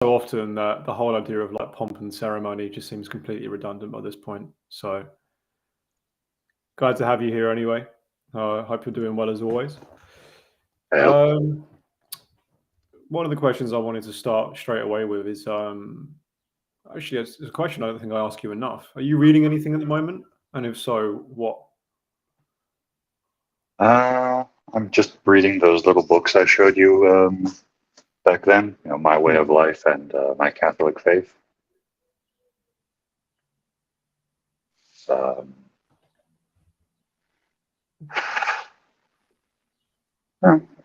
so often that the whole idea of like pomp and ceremony just seems completely redundant by this point. So glad to have you here anyway. Hope you're doing well as always. One of the questions I wanted to start straight away with is actually it's a question I don't think I ask you enough. Are you reading anything at the moment? And if so, what? I'm just reading those little books I showed you back then, My Way of Life and My Catholic Faith.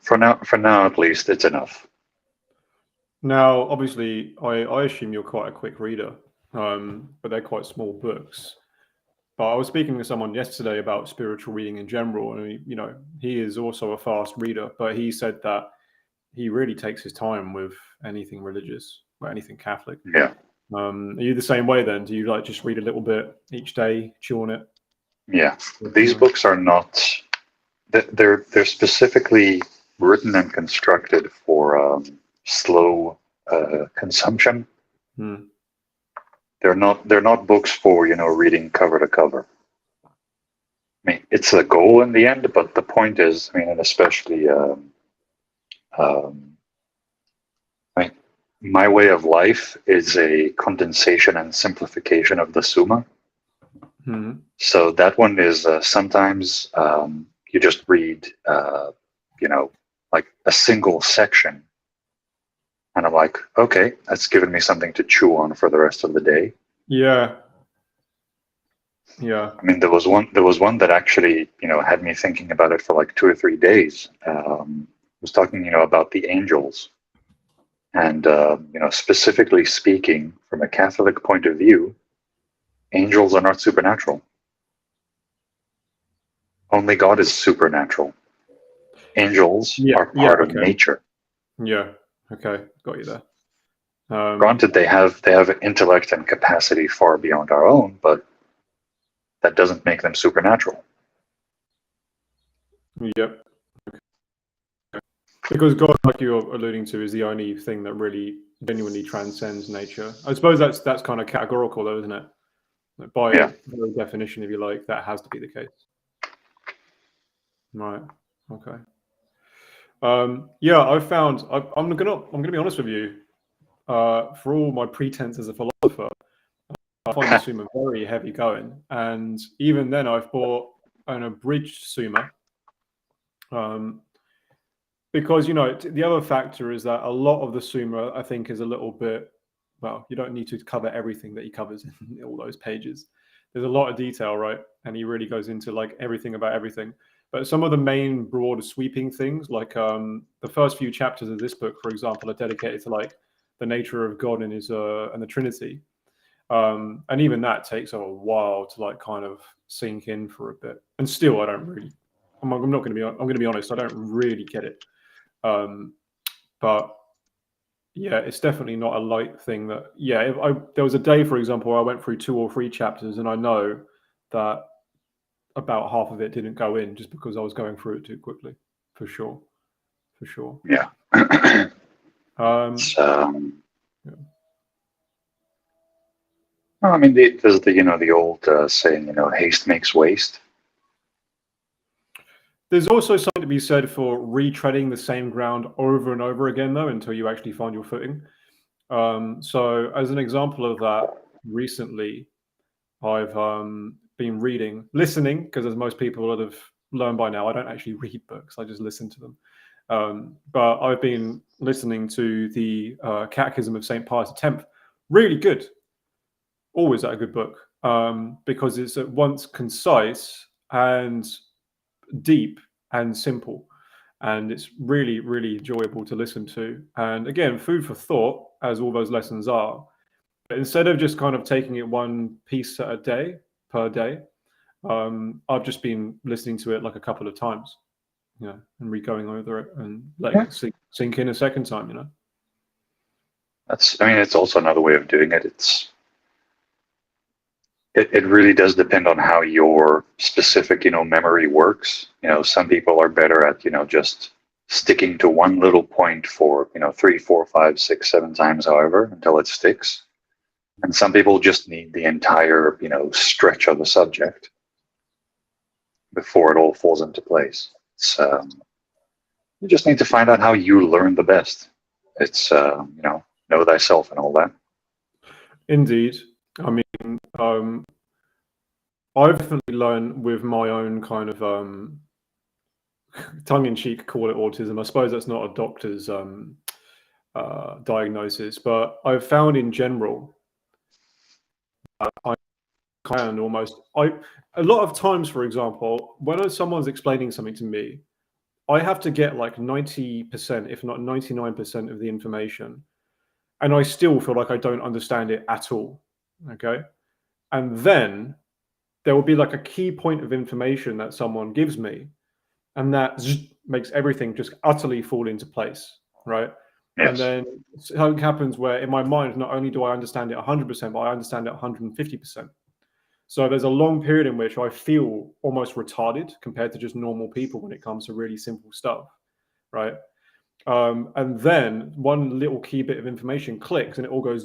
For now, at least, it's enough. Now, obviously, I assume you're quite a quick reader, but they're quite small books. But I was speaking to someone yesterday about spiritual reading in general, and he is also a fast reader, but he said that he really takes his time with anything religious or anything Catholic. Yeah. Are you the same way then? Do you like just read a little bit each day, chew on it? Yeah. These books are not. They're specifically written and constructed for slow consumption. They're not books for reading cover to cover. I mean, it's a goal in the end, but the point is, and especially My Way of Life is a condensation and simplification of the Summa. So that one is sometimes you just read, like a single section. And I'm like, okay, that's given me something to chew on for the rest of the day. Yeah. Yeah. I mean, there was one that actually, had me thinking about it for like 2 or 3 days. It was talking, about the angels. And, specifically speaking, from a Catholic point of view, angels are not supernatural. Only God is supernatural. Angels are part of nature. Yeah. Okay. Got you there. Granted, they have intellect and capacity far beyond our own, but that doesn't make them supernatural. Yep. Okay. Because God, like you're alluding to, is the only thing that really genuinely transcends nature. I suppose that's kind of categorical, though, isn't it? By very definition, if you like, that has to be the case. Right. Okay. I found I'm gonna be honest with you. For all my pretense as a philosopher, I find the Summa very heavy going, and even then, I've bought an abridged Summa. Because the other factor is that a lot of the Summa, I think, is a little bit. Well, you don't need to cover everything that he covers in all those pages. There's a lot of detail, right? And he really goes into like everything about everything. But some of the main broad sweeping things, like the first few chapters of this book, for example, are dedicated to like the nature of God and his and the Trinity. And even that takes a while to like kind of sink in for a bit. And still, I don't really. I'm going to be honest. I don't really get it. But yeah, it's definitely not a light thing. There was a day, for example, where I went through 2 or 3 chapters, and I know that about half of it didn't go in just because I was going through it too quickly, for sure. Yeah. Well, I mean, there's the old saying, haste makes waste. There's also something to be said for retreading the same ground over and over again, though, until you actually find your footing. So, as an example of that, recently, I've been listening, because as most people would have learned by now, I don't actually read books, I just listen to them. But I've been listening to the Catechism of St. Pius X. Really good. Always a good book, because it's at once concise and deep and simple. And it's really, really enjoyable to listen to. And again, food for thought, as all those lessons are. But instead of just kind of taking it one piece per day, I've just been listening to it like a couple of times, and re-going over it and letting it sink in a second time, It's also another way of doing it. It really does depend on how your specific, memory works. Some people are better at, just sticking to one little point for 3, 4, 5, 6, 7 times, however, until it sticks. And some people just need the entire stretch of the subject before it all falls into place. It's you just need to find out how you learn the best. It's know thyself and all that. Indeed. I mean, I've definitely learned with my own kind of tongue-in-cheek call it autism. I suppose that's not a doctor's diagnosis, but I've found in general I can almost a lot of times, for example, when someone's explaining something to me, I have to get like 90%, if not 99% of the information, and I still feel like I don't understand it at all. Okay, and then there will be like a key point of information that someone gives me, and that makes everything just utterly fall into place, right? Yes. And then something happens where in my mind, not only do I understand it 100%, but I understand it 150%. So there's a long period in which I feel almost retarded compared to just normal people when it comes to really simple stuff, right? And then one little key bit of information clicks and it all goes,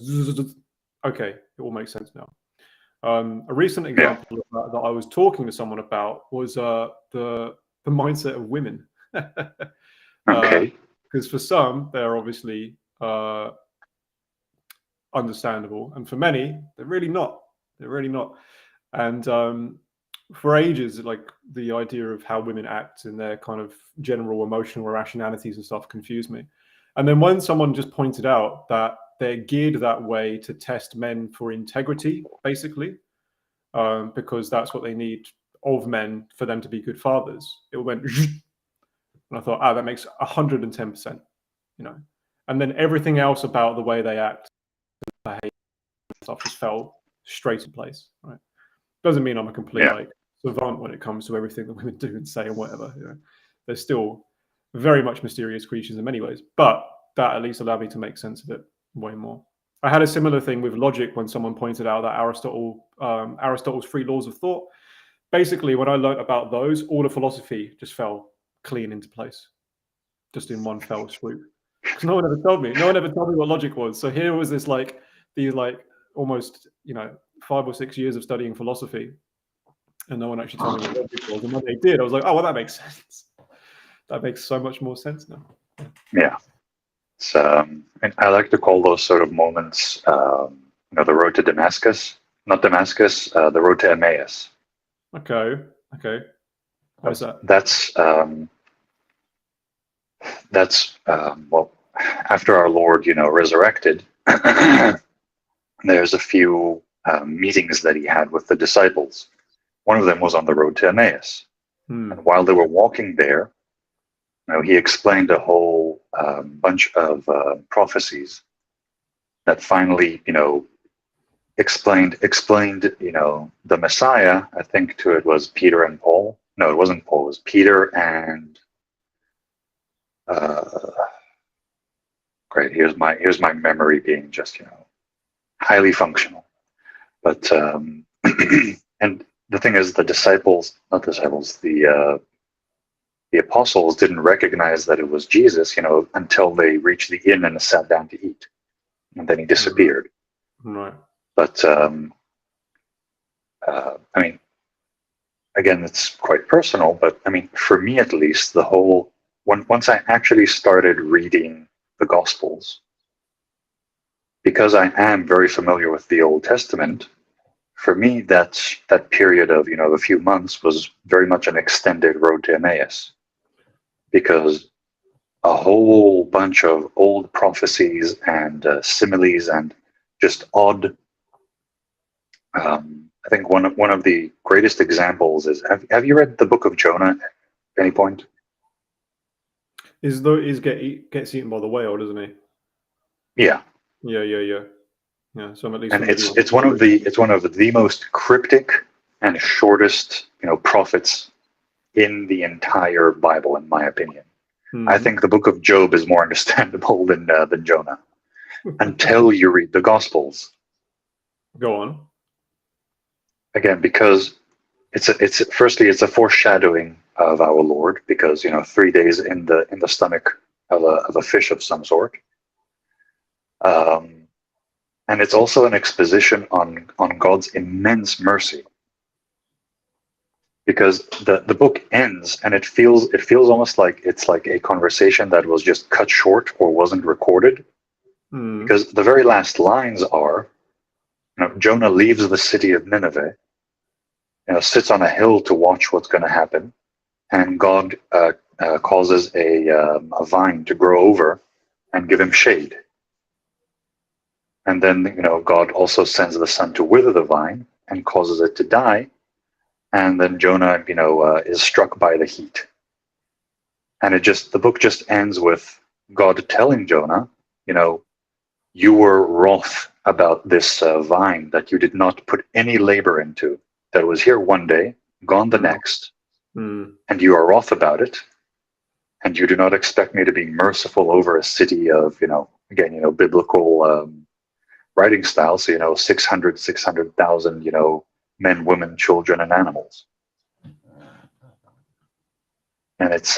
okay, it all makes sense now. A recent example of that I was talking to someone about was the mindset of women. Okay. Because for some, they're obviously understandable, and for many, they're really not. They're really not. And for ages, like the idea of how women act and their kind of general emotional irrationalities and stuff confused me. And then when someone just pointed out that they're geared that way to test men for integrity, basically, because that's what they need of men for them to be good fathers, it went, and I thought, that makes 110%, and then everything else about the way they act, behave, stuff just fell straight in place, right? Doesn't mean I'm a complete like savant when it comes to everything that women do and say and whatever. They're still very much mysterious creatures in many ways, but that at least allowed me to make sense of it way more. I had a similar thing with logic when someone pointed out that Aristotle's 3 laws of thought. Basically, when I learned about those, all the philosophy just fell clean into place, just in one fell swoop. Because no one ever told me. No one ever told me what logic was. So here was this these almost 5 or 6 years of studying philosophy, and no one actually told me what logic was. And when they did, I was like, oh, well, that makes sense. That makes so much more sense now. Yeah. And I like to call those sort of moments, the road to Damascus, not Damascus, the road to Emmaus. Okay. What is that? That's well, after our Lord, resurrected, there's a few meetings that he had with the disciples. One of them was on the road to Emmaus. And while they were walking there, he explained a whole bunch of prophecies that finally, explained, the Messiah. I think it was Peter and Paul. No, it wasn't Paul. It was Peter and great. Here's my memory being just highly functional. But and the thing is, the apostles didn't recognize that it was Jesus, until they reached the inn and sat down to eat, and then he disappeared. Right. But I mean, again, it's quite personal. But I mean, for me at least, once I actually started reading the Gospels, because I am very familiar with the Old Testament, for me, that period of a few months was very much an extended road to Emmaus, because a whole bunch of old prophecies and similes and just odd. I think one of the greatest examples is, have you read the book of Jonah at any point? Gets eaten by the whale, doesn't he? Yeah. Yeah. So I'm at least. And it's one of the most cryptic and shortest prophets in the entire Bible, in my opinion. I think the book of Job is more understandable than Jonah, until you read the Gospels. Go on. Again, because it's a foreshadowing of our Lord, because 3 days in the stomach of a fish of some sort. And it's also an exposition on God's immense mercy, because the book ends and it feels almost like it's like a conversation that was just cut short or wasn't recorded, because the very last lines are, Jonah leaves the city of Nineveh, sits on a hill to watch what's going to happen, and God causes a vine to grow over and give him shade. And then, God also sends the sun to wither the vine and causes it to die. And then Jonah, is struck by the heat. And the book just ends with God telling Jonah, you were wroth about this vine that you did not put any labor into, that was here one day, gone the next, and you are wroth about it. And you do not expect me to be merciful over a city of, again, biblical writing style. So, 600,000, men, women, children, and animals. And it's,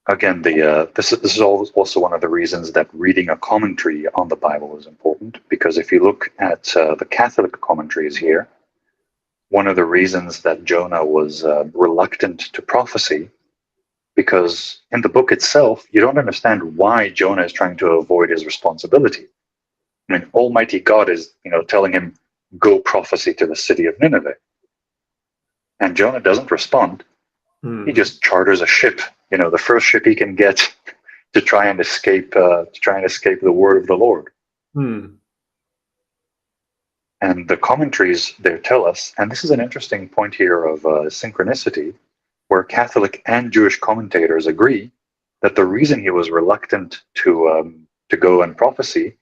again, this is also one of the reasons that reading a commentary on the Bible is important, because if you look at the Catholic commentaries here, one of the reasons that Jonah was reluctant to prophecy, because in the book itself, you don't understand why Jonah is trying to avoid his responsibility. I mean, Almighty God is, telling him, go prophesy to the city of Nineveh. And Jonah doesn't respond. He just charters a ship, the first ship he can get, to try and escape the word of the Lord. And the commentaries there tell us, and this is an interesting point here of synchronicity, where Catholic and Jewish commentators agree that the reason he was reluctant to go and prophesy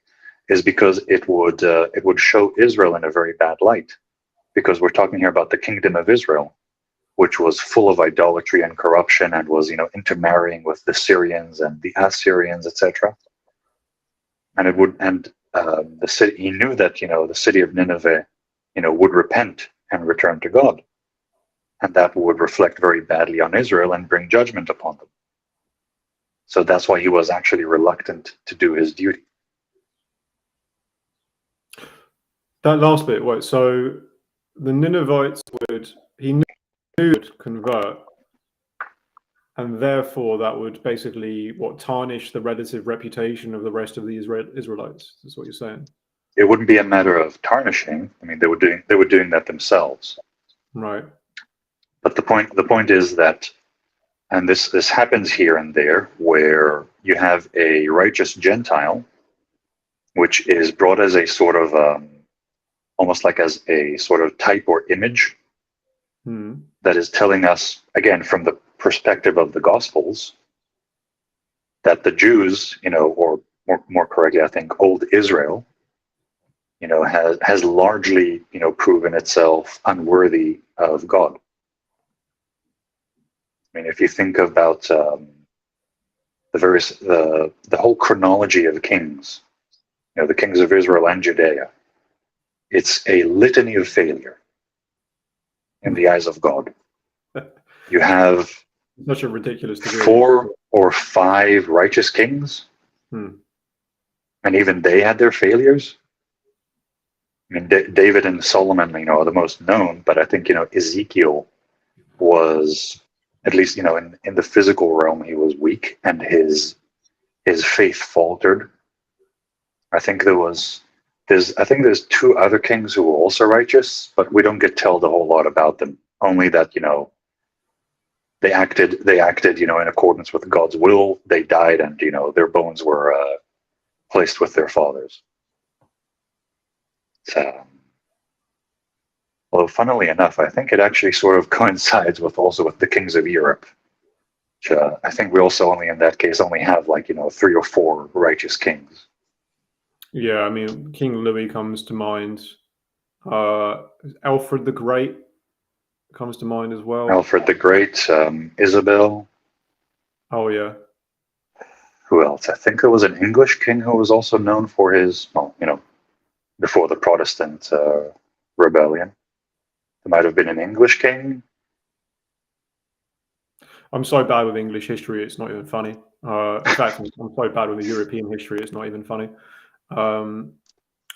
is because it would show Israel in a very bad light, because we're talking here about the kingdom of Israel, which was full of idolatry and corruption, and was intermarrying with the Syrians and the Assyrians, etc. And the city, he knew that the city of Nineveh would repent and return to God, and that would reflect very badly on Israel and bring judgment upon them. So that's why he was actually reluctant to do his duty. That last bit, right? So the Ninevites would convert, and therefore that would basically tarnish the relative reputation of the rest of the Israelites. That's what you're saying. It wouldn't be a matter of tarnishing. I mean, they were doing that themselves, right? But the point is that, and this happens here and there, where you have a righteous Gentile, which is brought as a sort of almost like as a sort of type or image that is telling us, again, from the perspective of the Gospels, that the Jews, or more correctly, I think, old Israel, has largely, proven itself unworthy of God. I mean, if you think about the whole chronology of kings, the kings of Israel and Judea, it's a litany of failure in the eyes of God. You have such a ridiculous degree. 4 or 5 righteous kings, and even they had their failures. I mean, David and Solomon, are the most known, but I think Ezekiel was, at least in the physical realm, he was weak, and his faith faltered. I think there's 2 other kings who were also righteous, but we don't get told a whole lot about them. Only that they acted in accordance with God's will. They died, and their bones were placed with their fathers. So, although funnily enough, I think it actually sort of coincides with the kings of Europe. Which, I think we also only in that case only have 3 or 4 righteous kings. Yeah, I mean, King Louis comes to mind. Alfred the Great comes to mind as well. Alfred the Great, Isabel. Oh yeah. Who else? I think there was an English king who was also known for his, before the Protestant rebellion. It might have been an English king. I'm so bad with English history, it's not even funny. In fact, I'm so bad with the European history, it's not even funny. I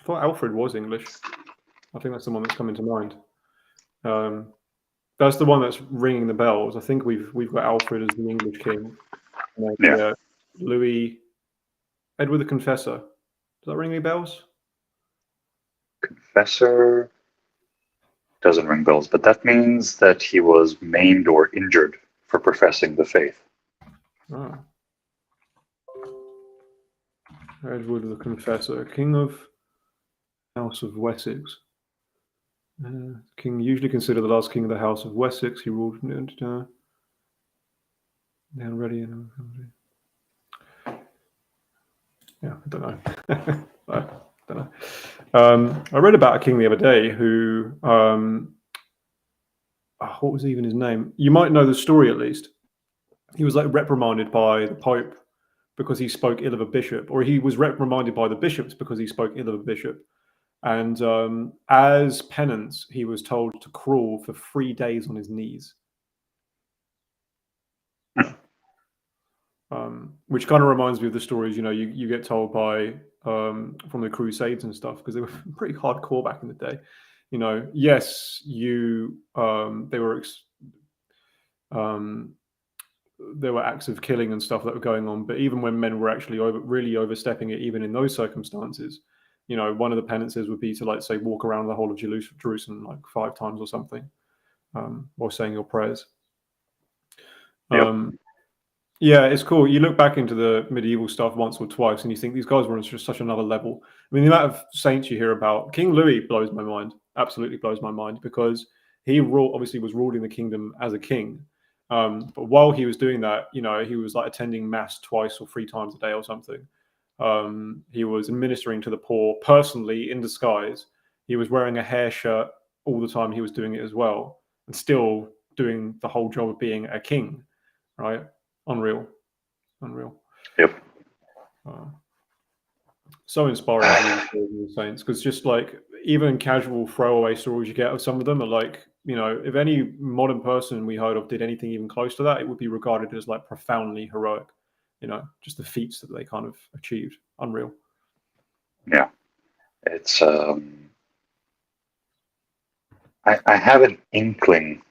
thought Alfred was English. I think that's the one that's coming to mind. That's the one that's ringing the bells. I think we've got Alfred as the English king. And then, Yeah. Louis, Edward the Confessor. Does that ring any bells? Confessor doesn't ring bells, but that means that he was maimed or injured for professing the faith. Oh. Edward the Confessor, King of House of Wessex. King usually considered the last king of the House of Wessex. He ruled down ready. Yeah, I don't know. I don't know. I read about a king the other day who, what was even his name? You might know the story at least. He was like reprimanded by the Pope because he spoke ill of a bishop, or he was reprimanded by the bishops because he spoke ill of a bishop. And as penance, he was told to crawl for 3 days on his knees. Which kind of reminds me of the stories, you get told by from the Crusades and stuff, because they were pretty hardcore back in the day. Yes, there were acts of killing and stuff that were going on, but even when men were actually really overstepping it, even in those circumstances, one of the penances would be to, like, say, walk around the whole of Jerusalem like 5 times or something, while saying your prayers. Yep. Yeah, it's cool. You look back into the medieval stuff once or twice, and you think these guys were on just such another level. I mean, the amount of saints you hear about. King Louis blows my mind. Absolutely blows my mind, because he obviously was ruling the kingdom as a king. But while he was doing that, he was like attending mass 2 or 3 times a day or something. He was administering to the poor personally in disguise. He was wearing a hair shirt all the time he was doing it as well, and still doing the whole job of being a king, right? Unreal. Yep. So inspiring to read the saints, because just like even casual throwaway stories you get of some of them are like, if any modern person we heard of did anything even close to that, it would be regarded as like profoundly heroic. Just the feats that they kind of achieved. Unreal. Yeah. It's I have an inkling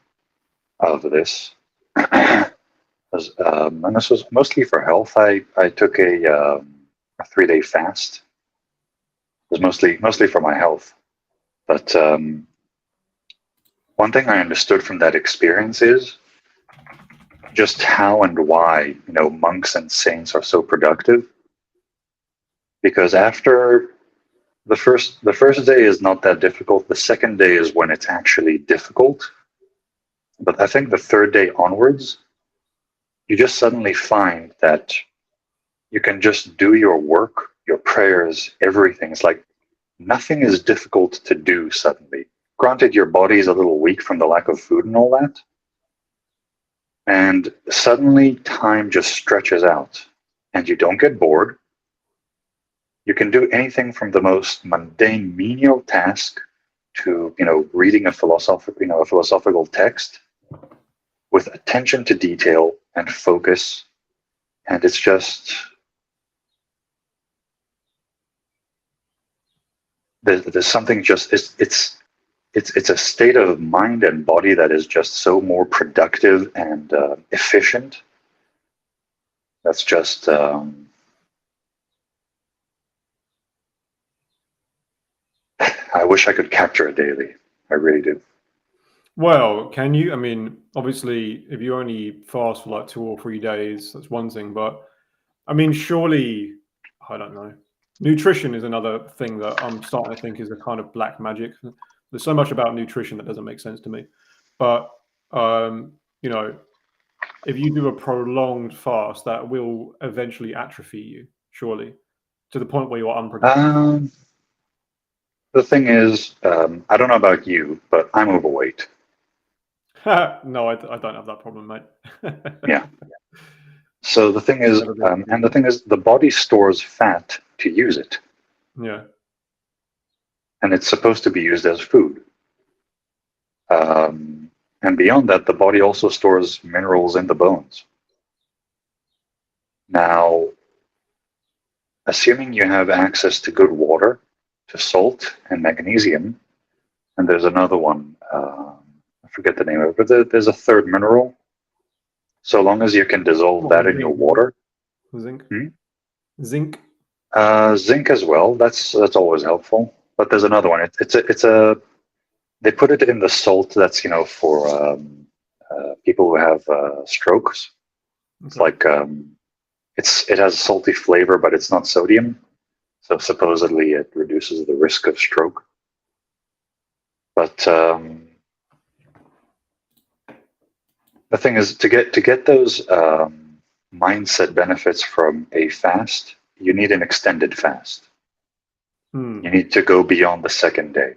of this. And this was mostly for health. I took a 3-day fast. It was mostly for my health. But one thing I understood from that experience is just how and why monks and saints are so productive. Because after the first day is not that difficult. The second day is when it's actually difficult. But I think the 3rd day onwards, you just suddenly find that you can just do your work, your prayers, everything. It's like nothing is difficult to do suddenly. Granted, your body is a little weak from the lack of food and all that. And suddenly time just stretches out and you don't get bored. You can do anything from the most mundane, menial task to, reading a philosophical text with attention to detail and focus. And it's just, there's something just, it's a state of mind and body that is just so more productive and efficient. That's just, I wish I could capture it daily. I really do. Well, can you? I mean, obviously, if you only fast for like 2 or 3 days, that's one thing. But I mean, surely, I don't know. Nutrition is another thing that I'm starting to think is a kind of black magic. There's so much about nutrition that doesn't make sense to me. But if you do a prolonged fast, that will eventually atrophy you, surely, to the point where you're unproductive. The thing is, I don't know about you, but I'm overweight. No, I don't have that problem, mate. Yeah. So the thing is, the body stores fat to use it. Yeah. And it's supposed to be used as food. And beyond that, the body also stores minerals in the bones. Now, assuming you have access to good water, to salt and magnesium, and there's another one, I forget the name of it, but there's a third mineral. So long as you can dissolve that in your water. Zinc. Hmm? Zinc. Zinc as well. That's always helpful. But there's another one. They put it in the salt that's for people who have strokes. Okay. It's like it has a salty flavor, but it's not sodium. So supposedly it reduces the risk of stroke. But the thing is, to get those mindset benefits from a fast, you need an extended fast. You need to go beyond the second day.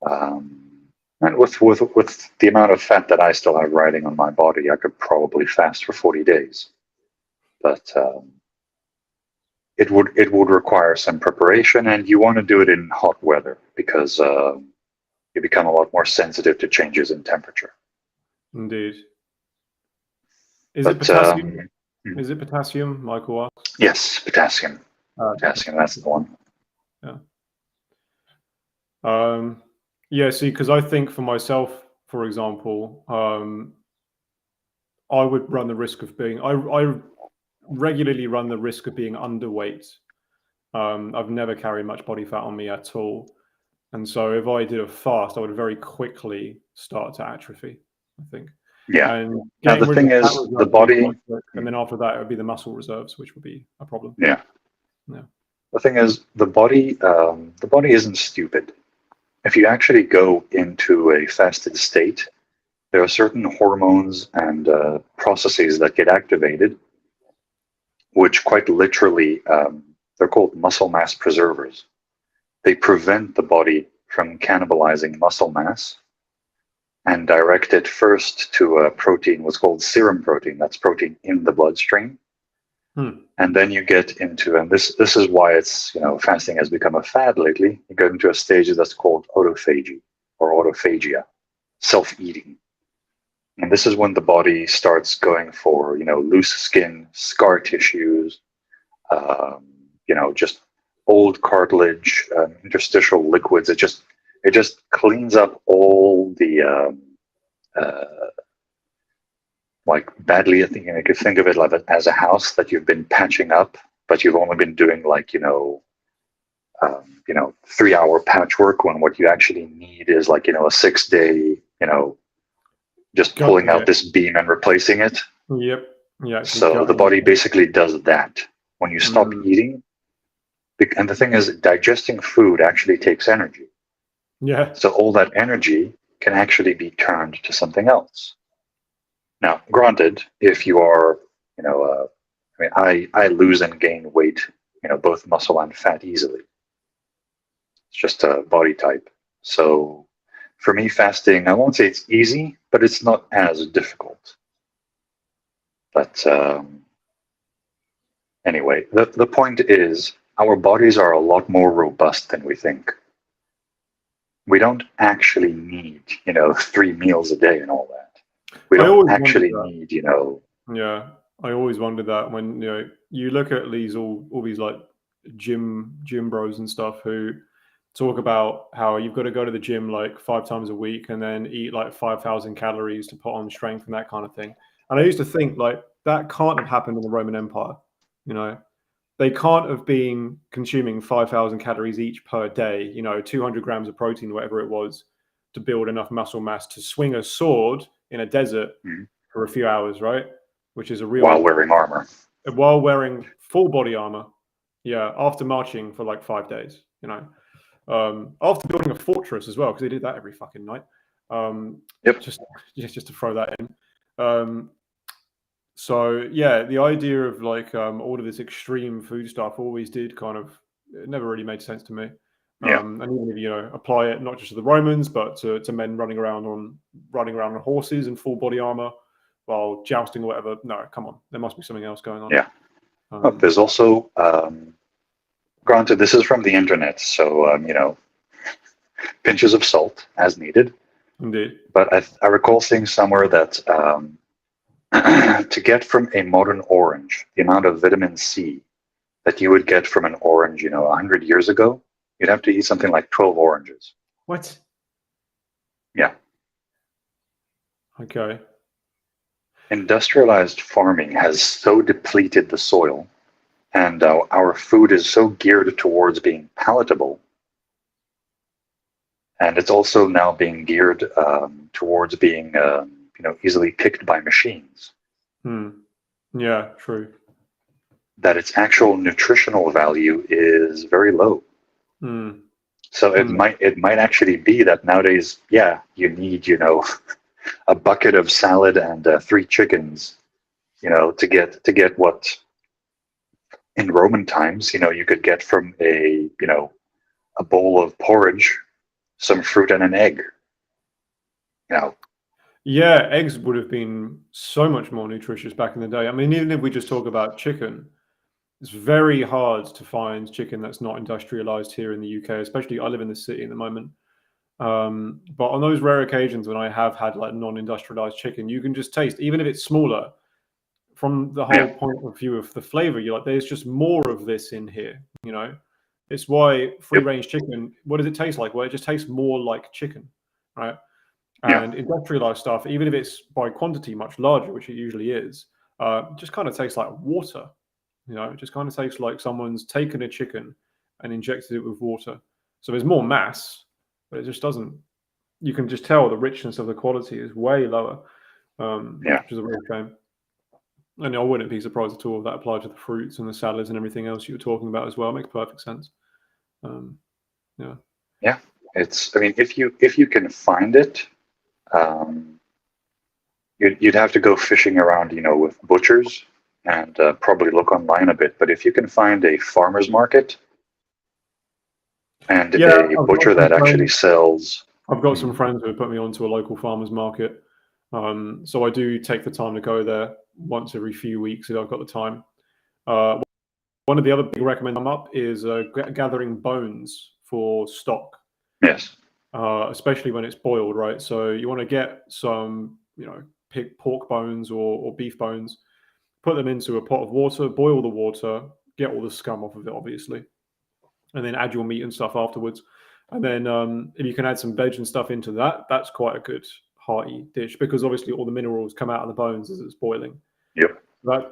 And with the amount of fat that I still have riding on my body, I could probably fast for 40 days. But it would require some preparation, and you want to do it in hot weather because you become a lot more sensitive to changes in temperature. Indeed. Is it potassium? Is it potassium, Michael asks? Yes, potassium. Potassium, that's the one. Yeah. Yeah, see, because I think for myself, for example, I would run the risk of being, I regularly run the risk of being underweight. I've never carried much body fat on me at all. And so if I did a fast, I would very quickly start to atrophy, I think. Yeah. And now the thing is, the body, and then after that, it would be the muscle reserves, which would be a problem. Yeah. Yeah. The thing is, the body isn't stupid. If you actually go into a fasted state, there are certain hormones and processes that get activated, which quite literally, they're called muscle mass preservers. They prevent the body from cannibalizing muscle mass and direct it first to a protein, what's called serum protein. That's protein in the bloodstream. And then you get into, and this is why it's, fasting has become a fad lately. You go into a stage that's called autophagy or autophagia, self-eating. And this is when the body starts going for, loose skin, scar tissues, just old cartilage, interstitial liquids. It just cleans up all the like badly. I think you could think of it like as a house that you've been patching up, but you've only been doing 3-hour patchwork when what you actually need is a 6-day, just pulling out this beam and replacing it. Yep. Yeah. So the body basically does that when you stop eating. And the thing is, digesting food actually takes energy. Yeah. So all that energy can actually be turned to something else. Now, granted, if you are, I lose and gain weight, both muscle and fat easily. It's just a body type. So for me, fasting, I won't say it's easy, but it's not as difficult. But anyway, the point is, our bodies are a lot more robust than we think. We don't actually need, 3 meals a day and all that. We don't actually need, Yeah, I always wondered that when you look at all these like gym bros and stuff who talk about how you've got to go to the gym 5 times a week and then eat 5,000 calories to put on strength and that kind of thing. And I used to think that can't have happened in the Roman Empire. They can't have been consuming 5,000 calories each per day. 200 grams of protein, whatever it was, to build enough muscle mass to swing a sword in a desert for a few hours, right? Which is a real... While wearing armor. While wearing full body armor. Yeah, after marching for 5 days, after building a fortress as well, because they did that every fucking night. Yep. Just to throw that in. So yeah, the idea of all of this extreme food stuff always did it never really made sense to me. And even if you apply it not just to the Romans, but to men running around on horses in full body armor while jousting or whatever. No, come on, there must be something else going on. Yeah. There's also, granted, this is from the internet, so pinches of salt as needed. Indeed. But I recall seeing somewhere that to get from a modern orange the amount of vitamin C that you would get from an orange, 100 years ago, you'd have to eat something like 12 oranges. What? Yeah. Okay. Industrialized farming has so depleted the soil, and our food is so geared towards being palatable, and it's also now being geared towards being, easily picked by machines. Yeah, true. That its actual nutritional value is very low. So it might actually be that nowadays, yeah, you need, a bucket of salad and 3 chickens, to get what in Roman times, you could get from a bowl of porridge, some fruit and an egg. Yeah, eggs would have been so much more nutritious back in the day. I mean, even if we just talk about chicken, it's very hard to find chicken that's not industrialized here in the UK, especially I live in the city at the moment. But on those rare occasions when I have had like non-industrialized chicken, you can just taste, even if it's smaller, from the whole point of view of the flavor, you're like, there's just more of this in here, It's why free-range chicken, what does it taste like? Well, it just tastes more like chicken, right? And industrialized stuff, even if it's by quantity much larger, which it usually is, just kind of tastes like water. It just kind of tastes like someone's taken a chicken and injected it with water. So there's more mass, but it just doesn't. You can just tell the richness of the quality is way lower, which is a real shame. And I wouldn't be surprised at all if that applied to the fruits and the salads and everything else you were talking about as well. It makes perfect sense. Yeah, if you can find it, you'd have to go fishing around, with butchers and probably look online a bit. But if you can find a farmer's market and a butcher that actually sells, I've got some friends who have put me onto a local farmer's market. So I do take the time to go there once every few weeks if I've got the time. One of the other big recommendations up is gathering bones for stock. Yes. Especially when it's boiled, right? So you want to get some, pork bones or beef bones, put them into a pot of water, boil the water, get all the scum off of it, obviously, and then add your meat and stuff afterwards. And then if you can add some veg and stuff into that, that's quite a good hearty dish because obviously all the minerals come out of the bones as it's boiling. Yep.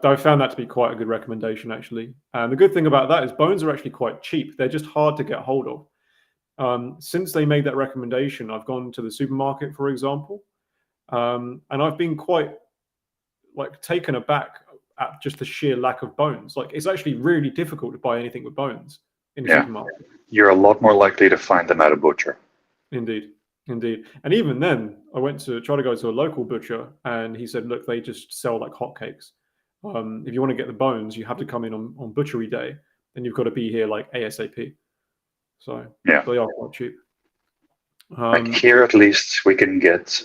I found that to be quite a good recommendation, actually. And the good thing about that is bones are actually quite cheap. They're just hard to get hold of. Since they made that recommendation, I've gone to the supermarket, for example, and I've been quite taken aback at just the sheer lack of bones. Like it's actually really difficult to buy anything with bones in the supermarket. You're a lot more likely to find them at a butcher. Indeed. And even then, I went to try to go to a local butcher, and he said, "Look, they just sell like hotcakes. If you want to get the bones, you have to come in on butchery day, and you've got to be here like ASAP." So they are quite cheap. Here, at least, we can get.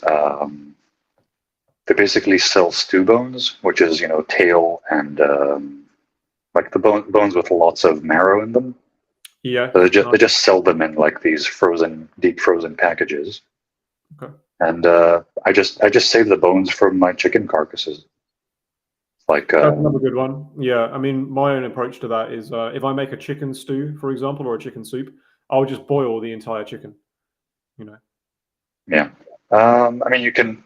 They basically sell stew bones, which is tail and the bones with lots of marrow in them. Yeah. So they just sell them in these deep frozen packages. Okay. And I just save the bones from my chicken carcasses. That's another good one. Yeah, I mean, my own approach to that is if I make a chicken stew, for example, or a chicken soup, I'll just boil the entire chicken. Yeah. I mean, you can.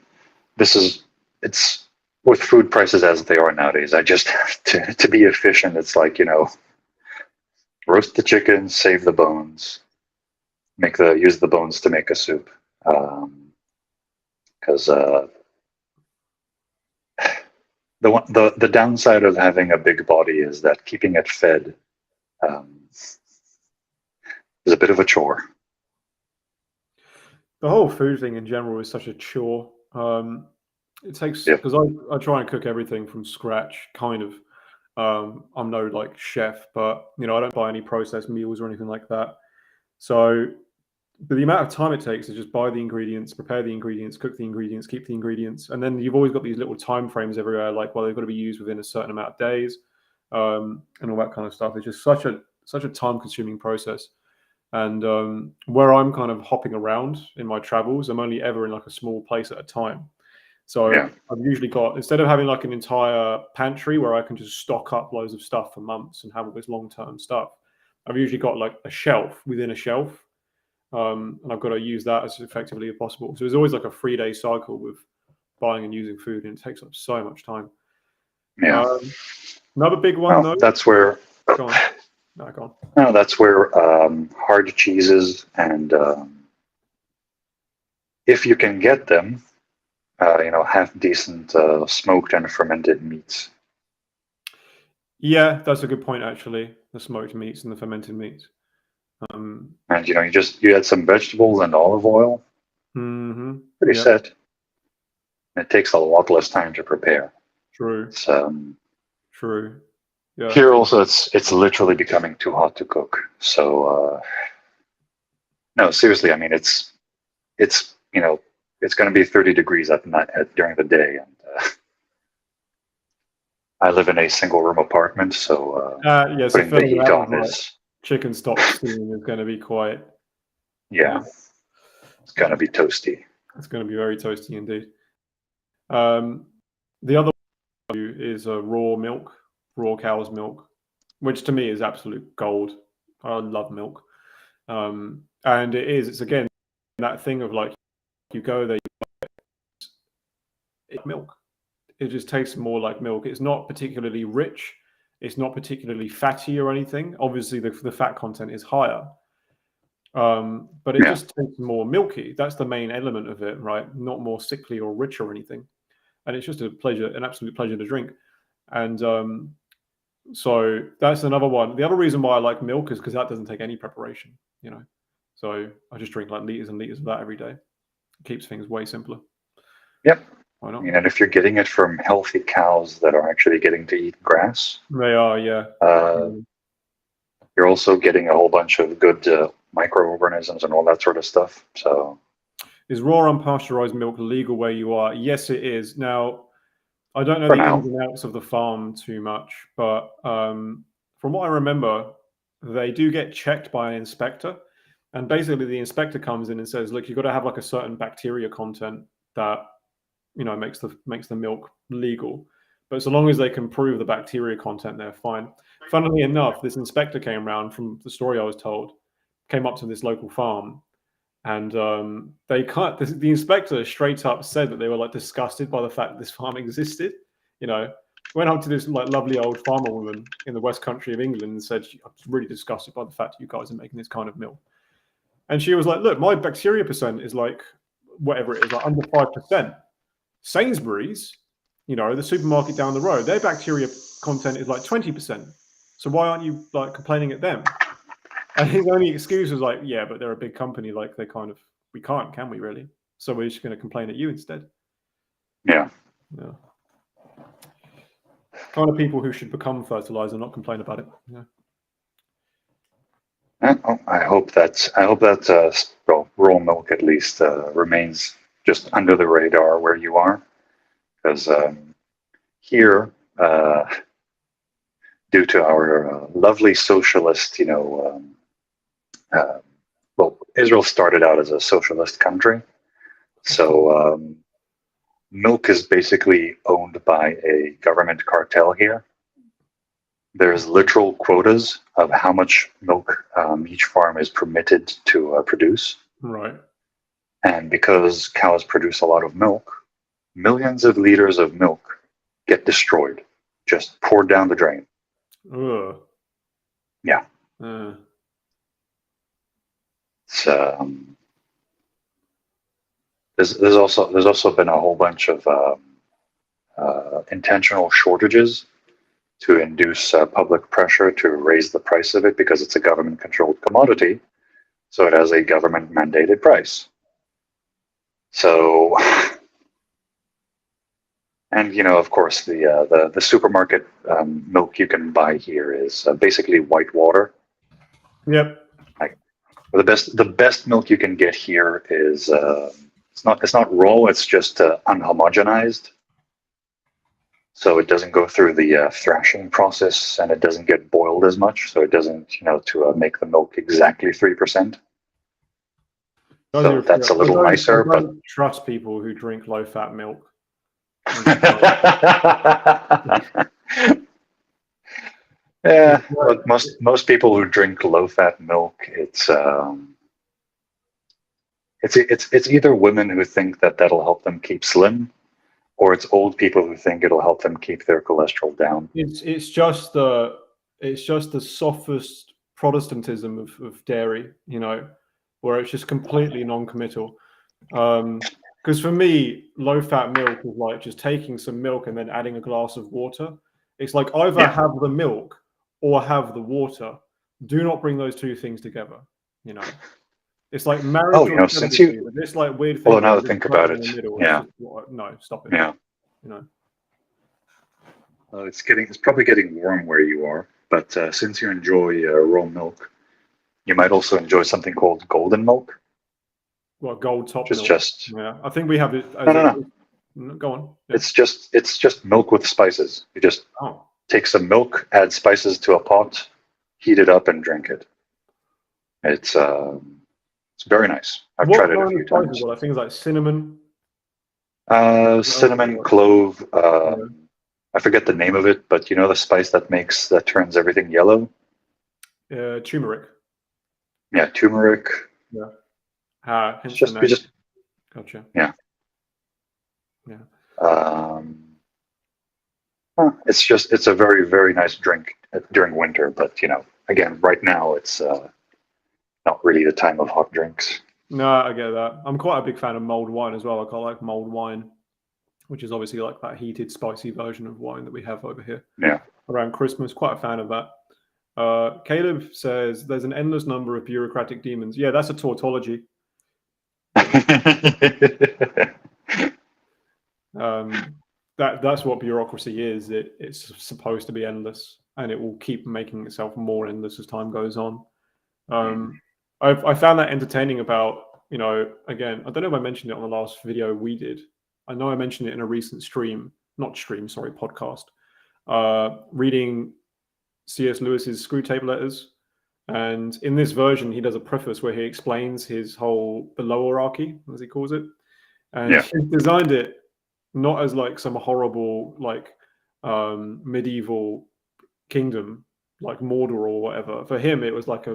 It's with food prices as they are nowadays. I just have to be efficient. It's roast the chicken, save the bones, use the bones to make a soup. Because the downside of having a big body is that keeping it fed is a bit of a chore. The whole food thing in general is such a chore. It takes because I try and cook everything from scratch, kind of. I'm no chef, but I don't buy any processed meals or anything like that. So, but the amount of time it takes to just buy the ingredients, prepare the ingredients, cook the ingredients, keep the ingredients, and then you've always got these little time frames everywhere, they've got to be used within a certain amount of days, and all that kind of stuff. It's just such a time-consuming process. And where I'm kind of hopping around in my travels, I'm only ever in like a small place at a time. So I've usually got, instead of having like an entire pantry where I can just stock up loads of stuff for months and have all this long-term stuff, I've usually got like a shelf within a shelf. And I've got to use that as effectively as possible. So there's always like a 3-day cycle with buying and using food, and it takes up so much time. Yeah. Another big one, though. That's where. Go on. No, go on. No, that's where hard cheeses and if you can get them, half decent smoked and fermented meats. Yeah, that's a good point, actually. The smoked meats and the fermented meats. And you add some vegetables and olive oil. Mm-hmm. Pretty set. It takes a lot less time to prepare. True. True. Yeah. Here also, it's literally becoming too hot to cook. So no, seriously, I mean it's going to be 30 degrees at night during the day, and I live in a single room apartment, so putting the heat on is chicken stock steaming is going to be quite. Yeah, it's going to be toasty. It's going to be very toasty indeed. The other one is raw milk. Raw cow's milk, which to me is absolute gold. I love milk. And it's again that thing of like, you go there, it's milk. It just tastes more like milk. It's not particularly rich. It's not particularly fatty or anything. Obviously, the fat content is higher. But it just tastes more milky. That's the main element of it, right? Not more sickly or rich or anything. And it's just a pleasure, an absolute pleasure to drink. And so that's another one. The other reason why I like milk is because that doesn't take any preparation, So I just drink like liters and liters of that every day. It keeps things way simpler. Yep. Why not? And if you're getting it from healthy cows that are actually getting to eat grass. They are, yeah. You're also getting a whole bunch of good microorganisms and all that sort of stuff. So, is raw unpasteurized milk legal where you are? Yes, it is. Now, I don't know the ins and outs of the farm too much, but from what I remember, they do get checked by an inspector. And basically the inspector comes in and says, look, you've got to have like a certain bacteria content that, makes the milk legal. But so long as they can prove the bacteria content, they're fine. Funnily enough, this inspector came around, from the story I was told, came up to this local farm, and the inspector straight up said that they were like disgusted by the fact that this farm existed. Went up to this like lovely old farmer woman in the West Country of England and said, I'm really disgusted by the fact that you guys are making this kind of milk. And she was like, look, my bacteria percent is like whatever it is, like under 5%. Sainsbury's, the supermarket down the road, their bacteria content is like 20%. So why aren't you like complaining at them? And his only excuse was like, yeah, but they're a big company. Like we can't, can we really? So we're just going to complain at you instead. Yeah. Kind of people who should become fertilizer, not complain about it. Yeah. I hope that raw milk at least remains just under the radar where you are, because here, due to our lovely socialist, Israel started out as a socialist country, so milk is basically owned by a government cartel here. There's literal quotas of how much milk each farm is permitted to produce. Right. And because cows produce a lot of milk, millions of liters of milk get destroyed, just poured down the drain. Ugh. Yeah. There's also been a whole bunch of intentional shortages to induce public pressure to raise the price of it, because it's a government-controlled commodity, so it has a government-mandated price. So, and of course, the supermarket milk you can buy here is basically white water. Yep. Like the best milk you can get here is it's not raw. It's just unhomogenized. So it doesn't go through the thrashing process, and it doesn't get boiled as much. So it doesn't, to make the milk exactly 3%. So that's a little nicer. I don't trust people who drink low-fat milk. Yeah, but most people who drink low-fat milk, it's either women who think that that'll help them keep slim, or it's old people who think it'll help them keep their cholesterol down. It's just the softest Protestantism of dairy, where it's just completely non-committal. Because for me, low-fat milk is like just taking some milk and then adding a glass of water. It's like either have the milk or have the water. Do not bring those two things together. It's like marriage. Since you this like weird thing. Well, now that I think about it, yeah. No, stop it. Yeah. It's probably getting warm where you are, but since you enjoy raw milk, you might also enjoy something called golden milk. Well, gold top milk. Yeah, I think we have it. No. Go on. Yeah. It's just milk with spices. You just take some milk, add spices to a pot, heat it up, and drink it. It's very nice. I've tried it a few times. Well, things like cinnamon. Cinnamon, clove. I forget the name of it, but you know the spice that turns everything yellow. Turmeric. Yeah, turmeric. Yeah. Gotcha. Yeah. It's a very, very nice drink during winter, but again, right now it's not really the time of hot drinks. No, I get that. I'm quite a big fan of mulled wine as well. I quite like mulled wine, which is obviously like that heated, spicy version of wine that we have over here. Yeah. Around Christmas, quite a fan of that. Caleb says there's an endless number of bureaucratic demons. Yeah, that's a tautology. That's what bureaucracy is. It's supposed to be endless, and it will keep making itself more endless as time goes on. I found that entertaining about, again, I don't know if I mentioned it on the last video we did. I know I mentioned it in a recent podcast. Reading C.S. Lewis's Screwtape Letters. And in this version, he does a preface where he explains his whole belowarchy, as he calls it. And he designed it not as like some horrible, like medieval kingdom, like Mordor or whatever. For him, it was like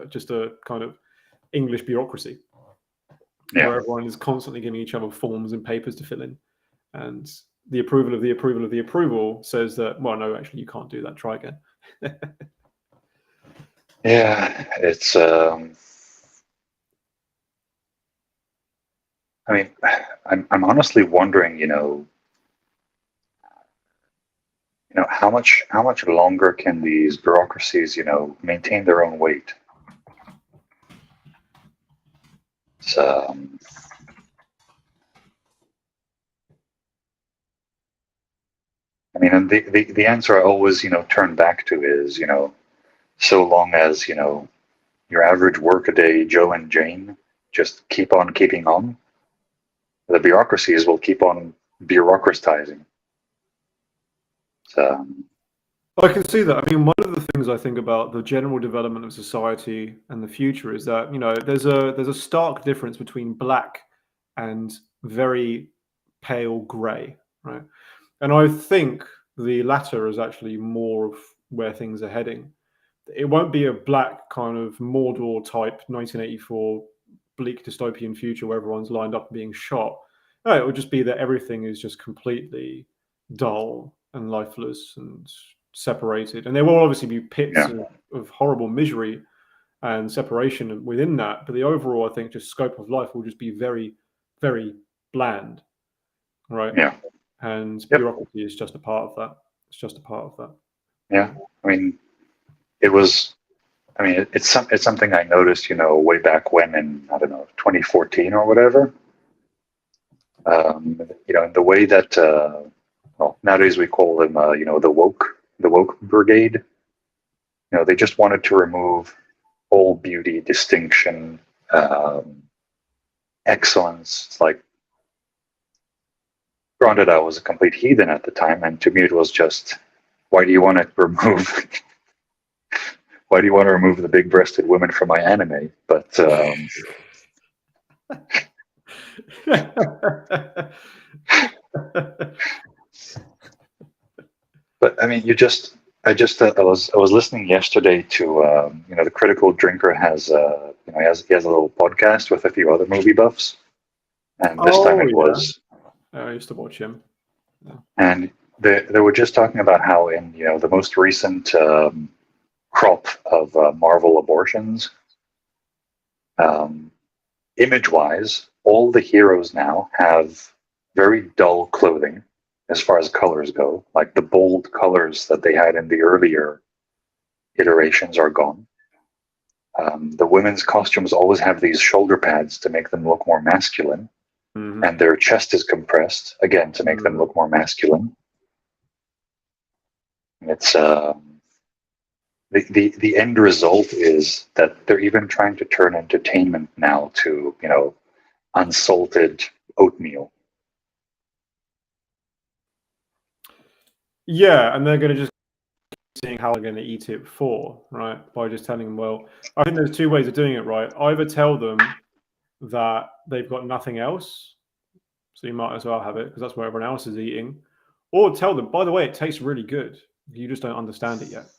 just a kind of English bureaucracy where everyone is constantly giving each other forms and papers to fill in. And the approval of the approval of the approval says that, well, no, actually, you can't do that. Try again. Yeah, it's. I mean, I'm honestly wondering, how much longer can these bureaucracies, maintain their own weight? It's, I mean, and the answer I always, turn back to is, so long as, your average workaday Joe and Jane just keep on keeping on, the bureaucracies will keep on bureaucratizing. So, I can see that. I mean, one of the things I think about the general development of society and the future is that, there's a stark difference between black and very pale grey, right? And I think the latter is actually more of where things are heading. It won't be a black kind of Mordor type 1984 bleak dystopian future where everyone's lined up being shot. No, it will just be that everything is just completely dull and lifeless and separated. And there will obviously be pits of horrible misery and separation within that. But the overall, I think, just scope of life will just be very, very bland, right? Yeah. And bureaucracy is just a part of that. It's just a part of that. Yeah. I mean, it's something I noticed, way back when in, I don't know, 2014 or whatever. In the way that, nowadays we call them, the woke brigade. They just wanted to remove all beauty, distinction, excellence. It's like, Granted, I was a complete heathen at the time, and to me it was just, why do you want to remove why do you want to remove the big-breasted women from my anime? But but I mean, I was listening yesterday to the Critical Drinker has he has a little podcast with a few other movie buffs, and this time it was. I used to watch him. Yeah. And they were just talking about how in the most recent crop of Marvel abortions, image-wise, all the heroes now have very dull clothing as far as colors go. Like the bold colors that they had in the earlier iterations are gone. The women's costumes always have these shoulder pads to make them look more masculine. Mm-hmm. And their chest is compressed, again, to make them look more masculine. It's the end result is that they're even trying to turn entertainment now to unsalted oatmeal. Yeah, and they're going to just seeing how they're going to eat it for, right? By just telling them, well, I think there's two ways of doing it, right? Either tell them that they've got nothing else, so you might as well have it because that's what everyone else is eating, or tell them, by the way, it tastes really good. You just don't understand it yet.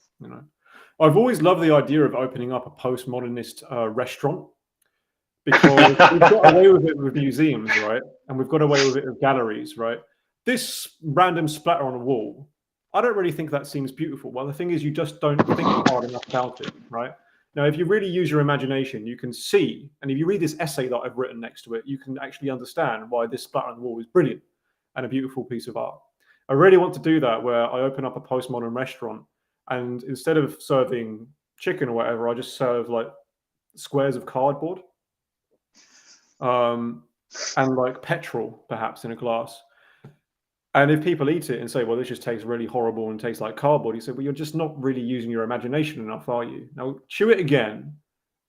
I've always loved the idea of opening up a postmodernist restaurant because we've got away with it with museums, right? And we've got away with it with galleries, right? This random splatter on a wall, I don't really think that seems beautiful. Well, the thing is, you just don't think hard enough about it, right? Now, if you really use your imagination, you can see, and if you read this essay that I've written next to it, you can actually understand why this splatter on the wall is brilliant and a beautiful piece of art. I really want to do that where I open up a postmodern restaurant and instead of serving chicken or whatever, I just serve like squares of cardboard and like petrol perhaps in a glass. And if people eat it and say, well, this just tastes really horrible and tastes like cardboard, you say, well, you're just not really using your imagination enough, are you? Now, chew it again,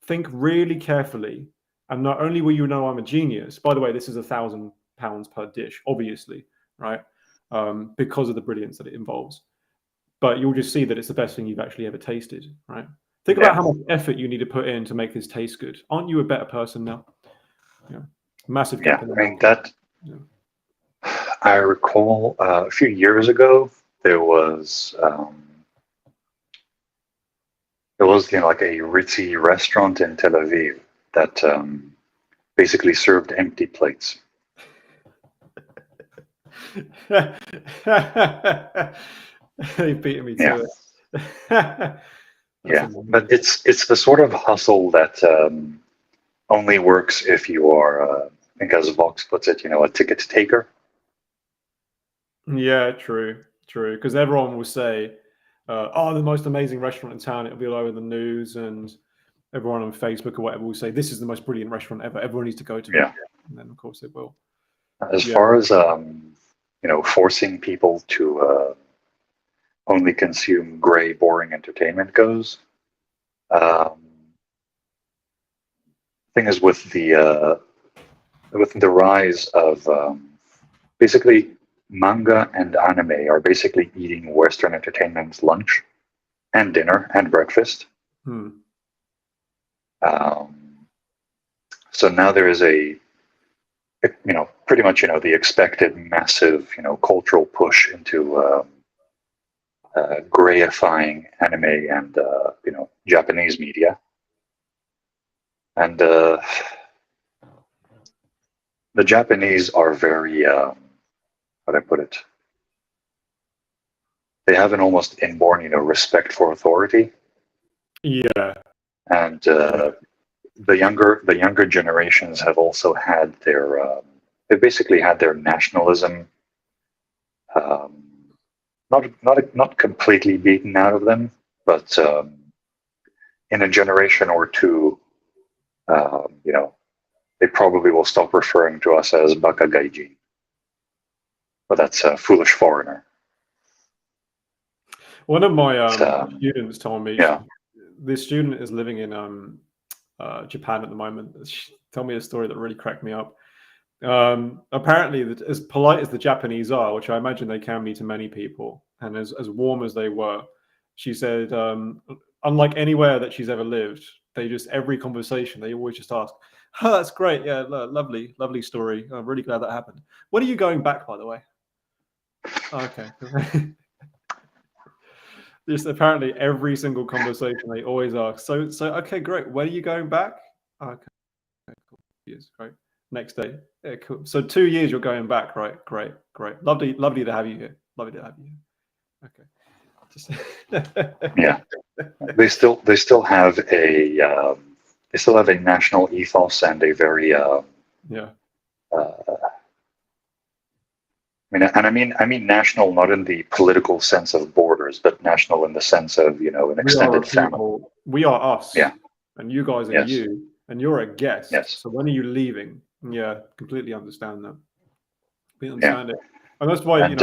think really carefully, and not only will you know I'm a genius, by the way, this is £1,000 per dish, obviously, right? Because of the brilliance that it involves. But you'll just see that it's the best thing you've actually ever tasted, right? Think about how much effort you need to put in to make this taste good. Aren't you a better person now? Yeah, massive gap. Yeah, I mean that. Yeah. I recall a few years ago there was like a ritzy restaurant in Tel Aviv that basically served empty plates. They beat me to it. Yeah, but it's the sort of hustle that only works if you are, I think as Vox puts it, a ticket taker. Yeah, true. Because everyone will say, "Oh, the most amazing restaurant in town." It'll be all over the news, and everyone on Facebook or whatever will say, "This is the most brilliant restaurant ever. Everyone needs to go to it." And then, of course, it will. As far as forcing people to only consume gray, boring entertainment goes, thing is with the rise of basically manga and anime are basically eating Western entertainment's lunch and dinner and breakfast. So now there is pretty much the expected massive cultural push into grayifying anime and Japanese media, and the Japanese are very how do I put it? They have an almost inborn respect for authority. Yeah, and the younger generations have also had their they basically had their nationalism not completely beaten out of them, but in a generation or two, they probably will stop referring to us as baka gaijin. But that's a foolish foreigner. One of my students told me, this student is living in Japan at the moment. She told me a story that really cracked me up. Apparently, as polite as the Japanese are, which I imagine they can be to many people, and as warm as they were, she said, unlike anywhere that she's ever lived, they just, every conversation, they always just ask, "Oh, that's great. Yeah, lovely, lovely story. I'm really glad that happened. When are you going back, by the way?" Oh, okay. Just apparently every single conversation they always ask. So okay, great. When are you going back? Oh, okay, cool. Years, great. Next day. Yeah, cool. So 2 years you're going back, right? Great. Lovely to have you here. Lovely to have you here. Okay. Yeah, they still have a national ethos and a very yeah. I mean national not in the political sense of borders, but national in the sense of an extended family. We are us. Yeah, and you guys are you, and you're a guest. Yes. So when are you leaving? Yeah, completely understand that. Completely Yeah. understand it. And that's why, And,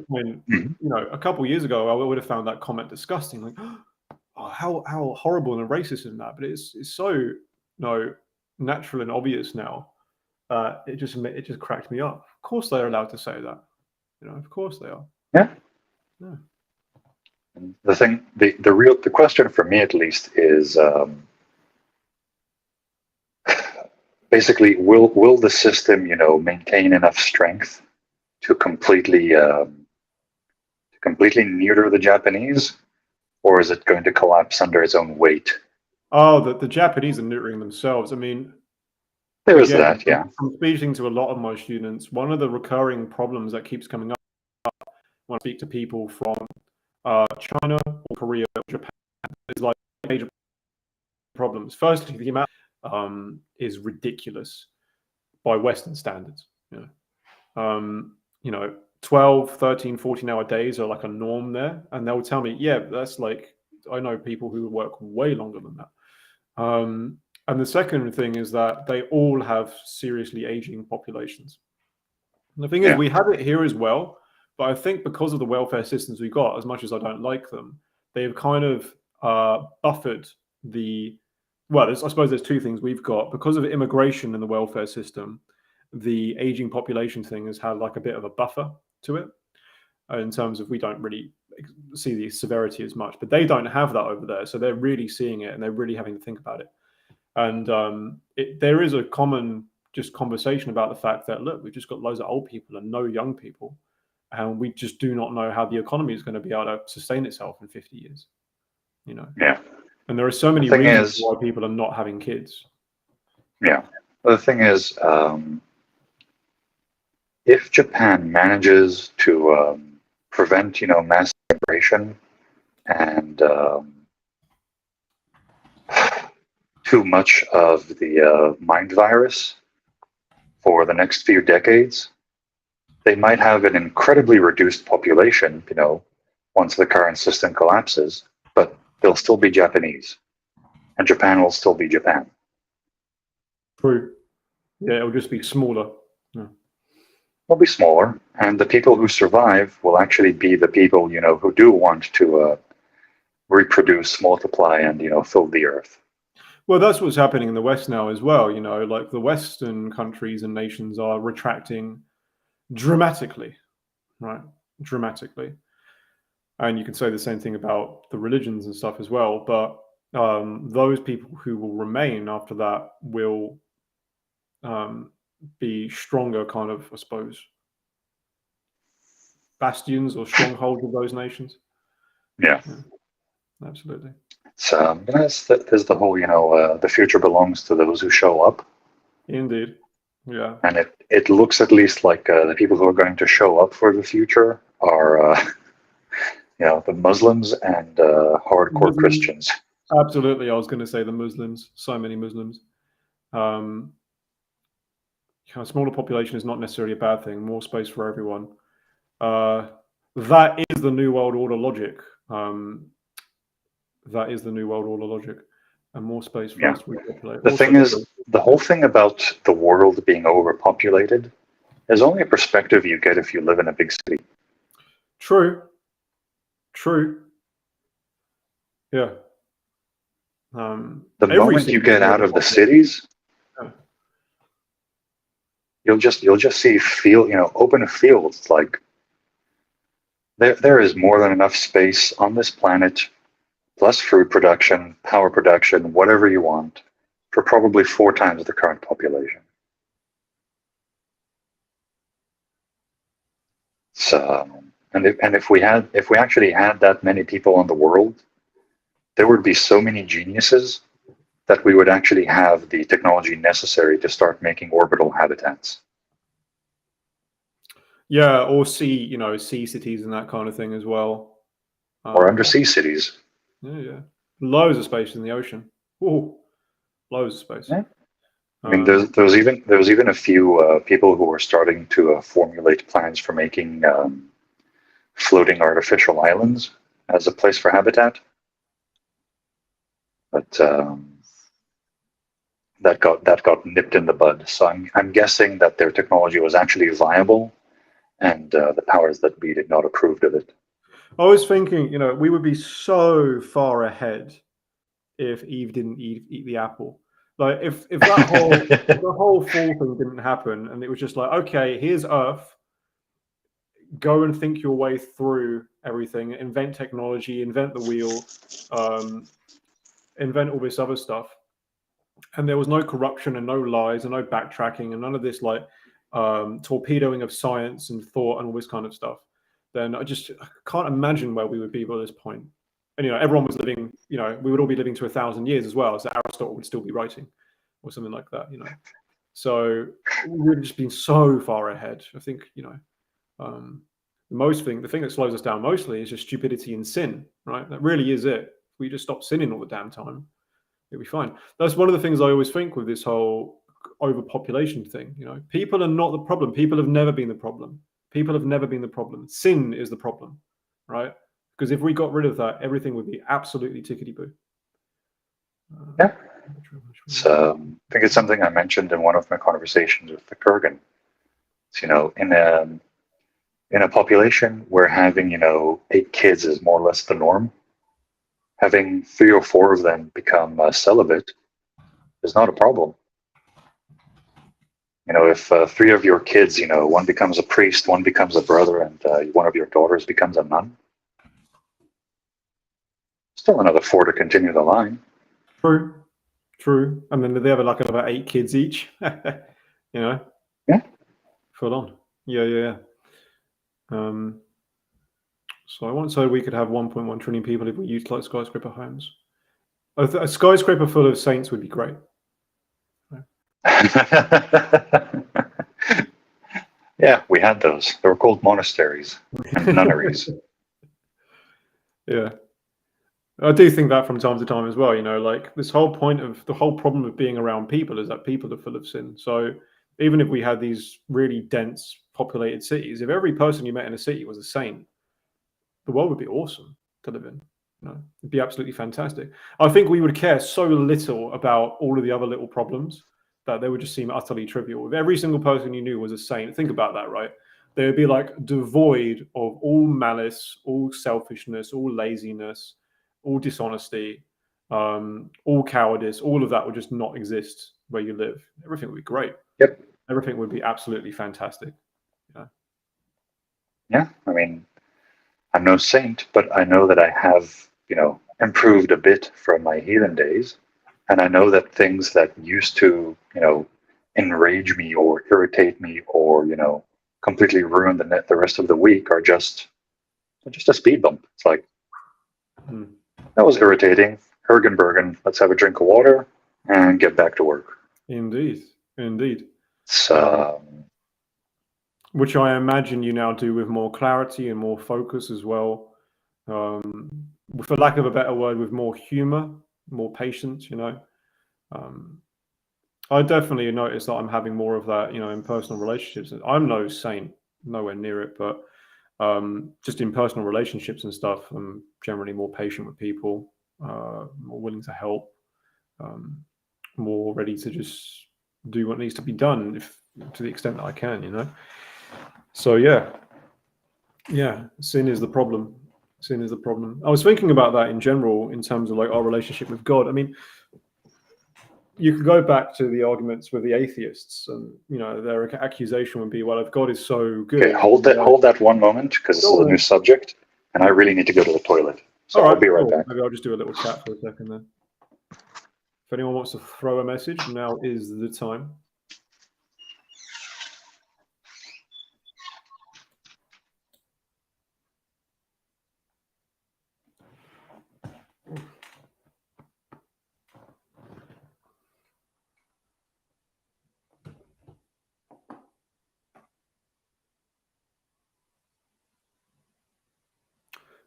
when, mhm. a couple of years ago, I would have found that comment disgusting. Like, oh, how horrible and racist is that? But it's so, natural and obvious now. It just cracked me up. Of course they're allowed to say that. Of course they are. Yeah. Yeah. The question for me at least is basically will the system maintain enough strength to completely neuter the Japanese, or is it going to collapse under its own weight? Oh, the Japanese are neutering themselves. I mean, there is that. Yeah. From speaking to a lot of my students, one of the recurring problems that keeps coming up when I speak to people from China or Korea or Japan is like major problems. Firstly, the amount is ridiculous by Western standards. 12, 13, 14-hour days are like a norm there. And they'll tell me, yeah, that's like, I know people who work way longer than that. And the second thing is that they all have seriously aging populations. And the thing is, we have it here as well, but I think because of the welfare systems we got, as much as I don't like them, they've kind of buffered I suppose there's two things we've got. Because of immigration in the welfare system, the aging population thing has had like a bit of a buffer to it in terms of we don't really see the severity as much, but they don't have that over there. So they're really seeing it and they're really having to think about it. And there is a common just conversation about the fact that, look, we've just got loads of old people and no young people. And we just do not know how the economy is going to be able to sustain itself in 50 years. Yeah. And there are so many reasons why people are not having kids. Yeah. The thing is, if Japan manages to prevent, mass migration and too much of the mind virus for the next few decades, they might have an incredibly reduced population, once the current system collapses, but they'll still be Japanese. And Japan will still be Japan. True. Yeah, it'll just be smaller. Yeah. Will be smaller, and the people who survive will actually be the people, who do want to reproduce, multiply, and, fill the earth. Well, that's what's happening in the West now as well. Like the Western countries and nations are retracting dramatically, right? Dramatically. And you can say the same thing about the religions and stuff as well. But those people who will remain after that will be stronger kind of, I suppose, bastions or strongholds of those nations. Yeah. Absolutely. So there's the whole, the future belongs to those who show up. Indeed. Yeah. And it looks at least like the people who are going to show up for the future are, the Muslims and hardcore Christians. Absolutely. I was going to say the Muslims. So many Muslims. A smaller population is not necessarily a bad thing. More space for everyone. That is the New World Order logic. That is the New World Order logic. And more space for us to repopulate. The thing is, the whole thing about the world being overpopulated is only a perspective you get if you live in a big city. True. Yeah. The moment you get out of the cities, you'll just see open fields. Like there is more than enough space on this planet, plus food production, power production, whatever you want, for probably 4 times the current population. So, and if we actually had that many people in the world, there would be so many geniuses that we would actually have the technology necessary to start making orbital habitats. Yeah, or sea cities and that kind of thing as well. Or undersea cities. Yeah. Loads of space in the ocean. Ooh, loads of space. Yeah. I mean, there was even a few people who were starting to formulate plans for making floating artificial islands as a place for habitat, but that got nipped in the bud. So I'm guessing that their technology was actually viable, and the powers that be did not approve of it. I was thinking, we would be so far ahead if Eve didn't eat the apple. Like if that the whole fall thing didn't happen, and it was just like, okay, here's Earth, go and think your way through everything, invent technology, invent the wheel, invent all this other stuff, and there was no corruption and no lies and no backtracking and none of this like torpedoing of science and thought and all this kind of stuff, then I can't imagine where we would be by this point. And everyone was living, we would all be living to 1,000 years as well, so Aristotle would still be writing or something like that. So we've just been so far ahead. I think the thing that slows us down mostly is just stupidity and sin, right? That really is it. If we just stop sinning all the damn time, it'll be fine. That's one of the things I always think with this whole overpopulation thing. People are not the problem. People have never been the problem. People have never been the problem. Sin is the problem, right? Because if we got rid of that, everything would be absolutely tickety-boo. Yeah. So I think it's something I mentioned in one of my conversations with the Kurgan. So, in a population where having 8 kids is more or less the norm, having 3 or 4 of them become celibate is not a problem. If 3 of your kids, one becomes a priest, one becomes a brother, and one of your daughters becomes a nun, still another 4 to continue the line. True. And then they have like about 8 kids each. Yeah. Full on. Yeah. So I once heard we could have 1.1 trillion people if we used like skyscraper homes. A skyscraper full of saints would be great. Yeah, we had those. They were called monasteries and nunneries. Yeah. I do think that from time to time as well, like this whole point of the whole problem of being around people is that people are full of sin. So even if we had these really dense populated cities, if every person you met in a city was a saint, the world would be awesome to live in. It'd be absolutely fantastic. I think we would care so little about all of the other little problems that they would just seem utterly trivial. If every single person you knew was a saint, think about that, right? They would be like devoid of all malice, all selfishness, all laziness, all dishonesty, all cowardice. All of that would just not exist where you live. Everything would be great. Yep. Everything would be absolutely fantastic. Yeah. I mean, I'm no saint, but I know that I have, improved a bit from my heathen days. And I know that things that used to, enrage me or irritate me or, completely ruin the rest of the week are just a speed bump. It's like, that was irritating. Hergenbergen, let's have a drink of water and get back to work. Indeed. So, which I imagine you now do with more clarity and more focus as well. For lack of a better word, with more humor, more patience, I definitely notice that I'm having more of that, in personal relationships. I'm no saint, nowhere near it, but just in personal relationships and stuff, I'm generally more patient with people, more willing to help, more ready to just do what needs to be done to the extent that I can, So yeah, sin is the problem. Sin is the problem. I was thinking about that in general in terms of like our relationship with God. I mean, you could go back to the arguments with the atheists, and their accusation would be, well, if God is so good. Okay, hold that one moment, because this is a new subject, and I really need to go to the toilet. So I'll be right back. Maybe I'll just do a little chat for a second then. If anyone wants to throw a message, now is the time.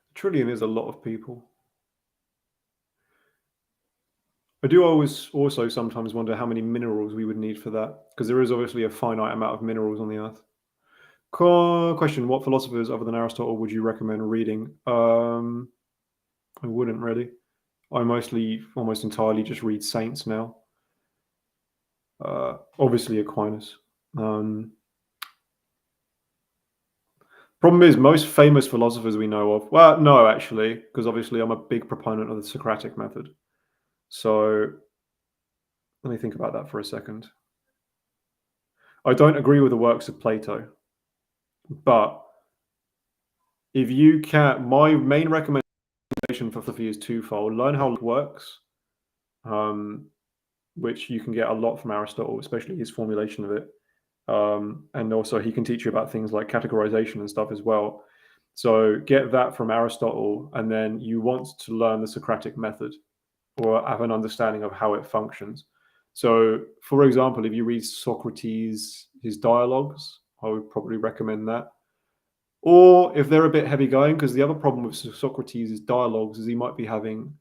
A trillion is a lot of people. I do always also sometimes wonder how many minerals we would need for that, because there is obviously a finite amount of minerals on the earth. Question: what philosophers other than Aristotle would you recommend reading? I wouldn't really. I mostly, almost entirely, just read saints now. Obviously Aquinas. Problem is, most famous philosophers we know of, well, no, actually, because obviously I'm a big proponent of the Socratic method. So let me think about that for a second. I don't agree with the works of Plato, but if you can, my main recommendation for philosophy is twofold. Learn how it works, which you can get a lot from Aristotle, especially his formulation of it. And also he can teach you about things like categorization and stuff as well. So get that from Aristotle, and then you want to learn the Socratic method or have an understanding of how it functions. So, for example, if you read Socrates, his dialogues, I would probably recommend that. Or if they're a bit heavy going, because the other problem with Socrates' dialogues is he might be having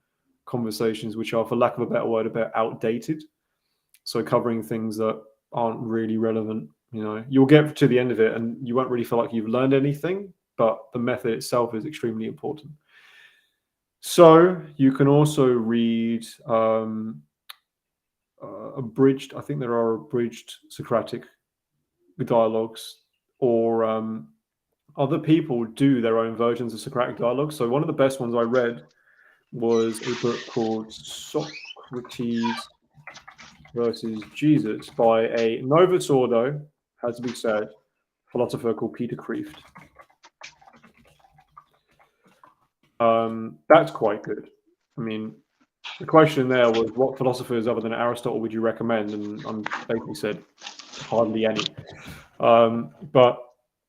conversations which are, for lack of a better word, a bit outdated. So covering things that aren't really relevant. You'll get to the end of it and you won't really feel like you've learned anything, but the method itself is extremely important. So you can also read abridged, I think there are abridged Socratic dialogues, or other people do their own versions of Socratic dialogues. So one of the best ones I read was a book called Socrates versus Jesus by a Novus Ordo, had to be said, philosopher called Peter Kreeft. That's quite good. I mean, the question there was, what philosophers other than Aristotle would you recommend? And I basically said hardly any. But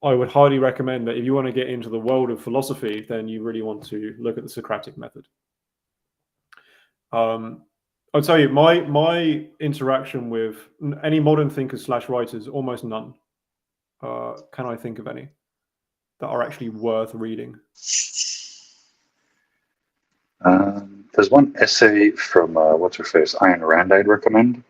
I would highly recommend that if you want to get into the world of philosophy, then you really want to look at the Socratic method. I'll tell you, my interaction with any modern thinkers / writers, almost none. Can I think of any that are actually worth reading? There's one essay from what's her face, Ayn Rand, I'd recommend.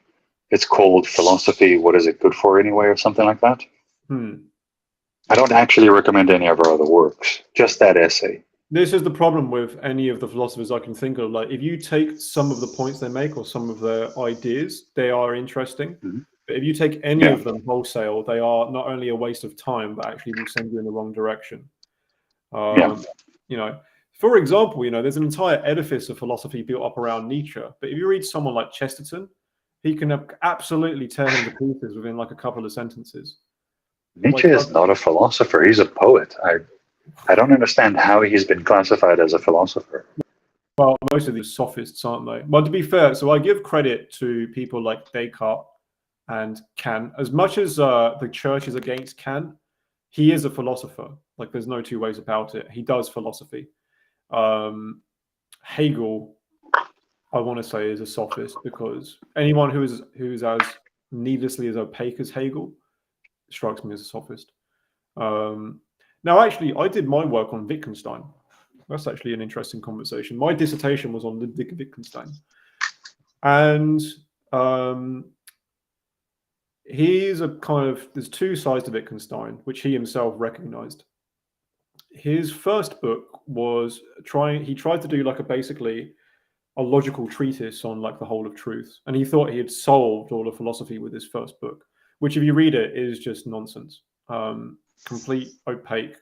It's called "Philosophy: What Is It Good For Anyway?" or something like that. I don't actually recommend any of her other works, just that essay. This is the problem with any of the philosophers I can think of. Like, if you take some of the points they make or some of their ideas, they are interesting. But if you take any of them wholesale, they are not only a waste of time, but actually will send you in the wrong direction. For example, there's an entire edifice of philosophy built up around Nietzsche. But if you read someone like Chesterton, he can absolutely tear him to pieces within like a couple of sentences. Nietzsche is not a philosopher. He's a poet. I don't understand how he's been classified as a philosopher. Well, most of these sophists, aren't they? Well, to be fair, so I give credit to people like Descartes and Kant. As much as the church is against Kant, he is a philosopher. Like, there's no two ways about it. He does philosophy. Hegel, I want to say, is a sophist, because anyone who is as needlessly as opaque as Hegel strikes me as a sophist. Now, actually, I did my work on Wittgenstein. That's actually an interesting conversation. My dissertation was on Ludwig Wittgenstein. And he's a kind of, there's two sides to Wittgenstein, which he himself recognized. His first book was he tried to do like basically a logical treatise on like the whole of truth. And he thought he had solved all of philosophy with his first book, which if you read it is just nonsense. Complete opaque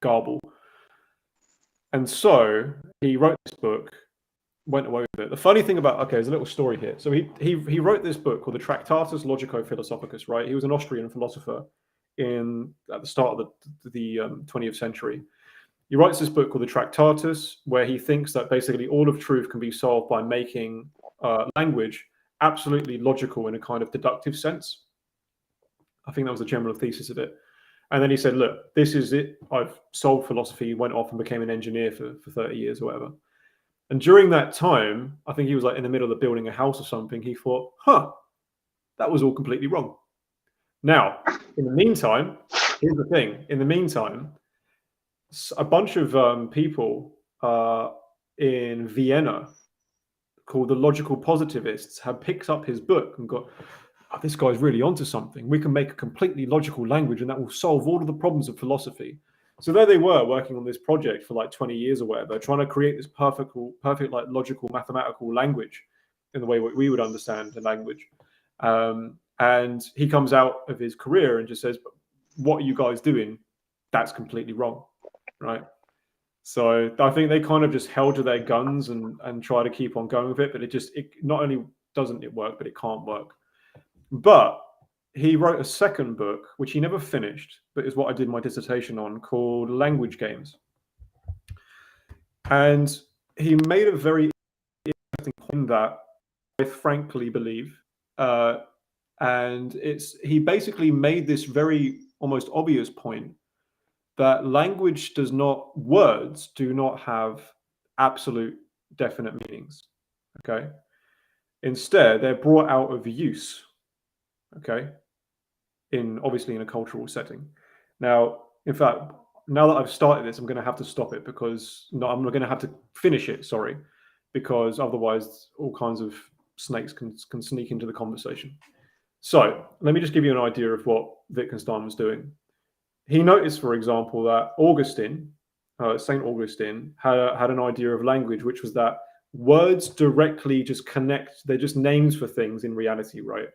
garble. And so he wrote this book went away with it. The funny thing about, okay, there's a little story here. So he wrote this book called the Tractatus Logico-Philosophicus, right? He was an Austrian philosopher at the start of the 20th century. He writes this book called the Tractatus, where he thinks that basically all of truth can be solved by making language absolutely logical in a kind of deductive sense. I think that was the general thesis of it. And then he said, look, this is it. I've solved philosophy. He went off and became an engineer for 30 years or whatever. And during that time, I think he was like in the middle of building a house or something. He thought, that was all completely wrong. Now, in the meantime, here's the thing. In the meantime, a bunch of people in Vienna called the logical positivists had picked up his book and got, this guy's really onto something. We can make a completely logical language and that will solve all of the problems of philosophy. So there they were working on this project for like 20 years or whatever, trying to create this perfect like logical mathematical language in the way we would understand the language. And he comes out of his career and just says, what are you guys doing? That's completely wrong, right? So I think they kind of just held to their guns and try to keep on going with it, but it not only doesn't it work, but it can't work. But he wrote a second book, which he never finished, but is what I did my dissertation on, called Language Games. And he made a very interesting point that I frankly believe. And he basically made this very almost obvious point that words do not have absolute definite meanings. Okay. Instead, they're brought out of use. Okay. Obviously in a cultural setting. Now, in fact, now that I've started this, I'm going to have to stop it because I'm not going to have to finish it. Sorry, because otherwise all kinds of snakes can sneak into the conversation. So let me just give you an idea of what Wittgenstein was doing. He noticed, for example, that St. Augustine had an idea of language, which was that words directly just connect. They're just names for things in reality, right?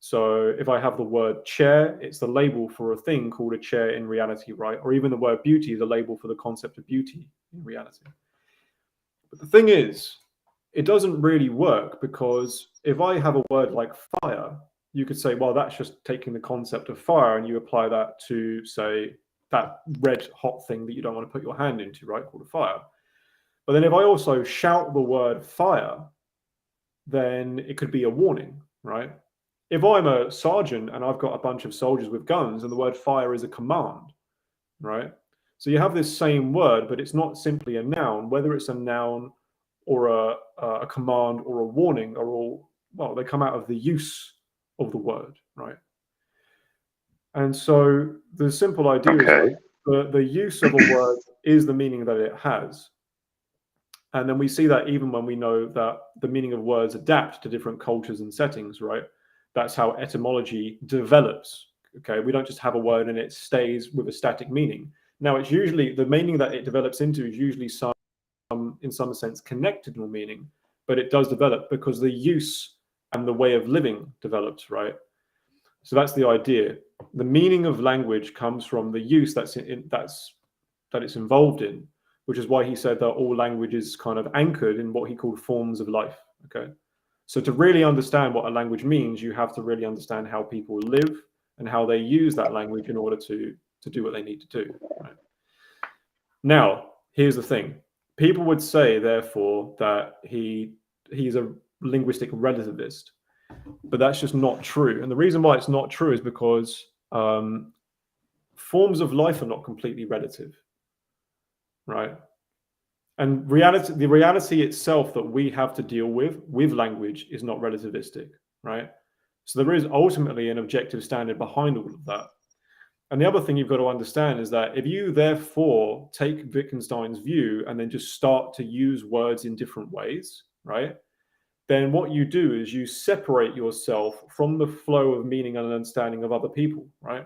So if I have the word chair, it's the label for a thing called a chair in reality, right? Or even the word beauty is a label for the concept of beauty in reality. But the thing is, it doesn't really work, because if I have a word like fire, you could say, well, that's just taking the concept of fire and you apply that to, say, that red hot thing that you don't want to put your hand into, right? Called a fire. But then if I also shout the word fire, then it could be a warning, right? If I'm a sergeant and I've got a bunch of soldiers with guns and the word fire is a command, right? So you have this same word, but it's not simply a noun. Whether it's a noun or a command or a warning are all, well, they come out of the use of the word, right? And so the simple idea is that the use of a word is the meaning that it has. And then we see that even when we know that the meaning of words adapt to different cultures and settings, right? That's how etymology develops. Okay, we don't just have a word and it stays with a static meaning. Now, it's usually the meaning that it develops into is usually in some sense connected meaning, but it does develop because the use and the way of living develops, right? So that's the idea. The meaning of language comes from the use that it's involved in, which is why he said that all language is kind of anchored in what he called forms of life. Okay. So to really understand what a language means, you have to really understand how people live and how they use that language in order to do what they need to do. Right? Now, here's the thing. People would say, therefore, that he's a linguistic relativist, but that's just not true. And the reason why it's not true is because forms of life are not completely relative, right? And the reality itself that we have to deal with language is not relativistic, right? So there is ultimately an objective standard behind all of that. And the other thing you've got to understand is that if you therefore take Wittgenstein's view and then just start to use words in different ways, right? Then what you do is you separate yourself from the flow of meaning and understanding of other people, right?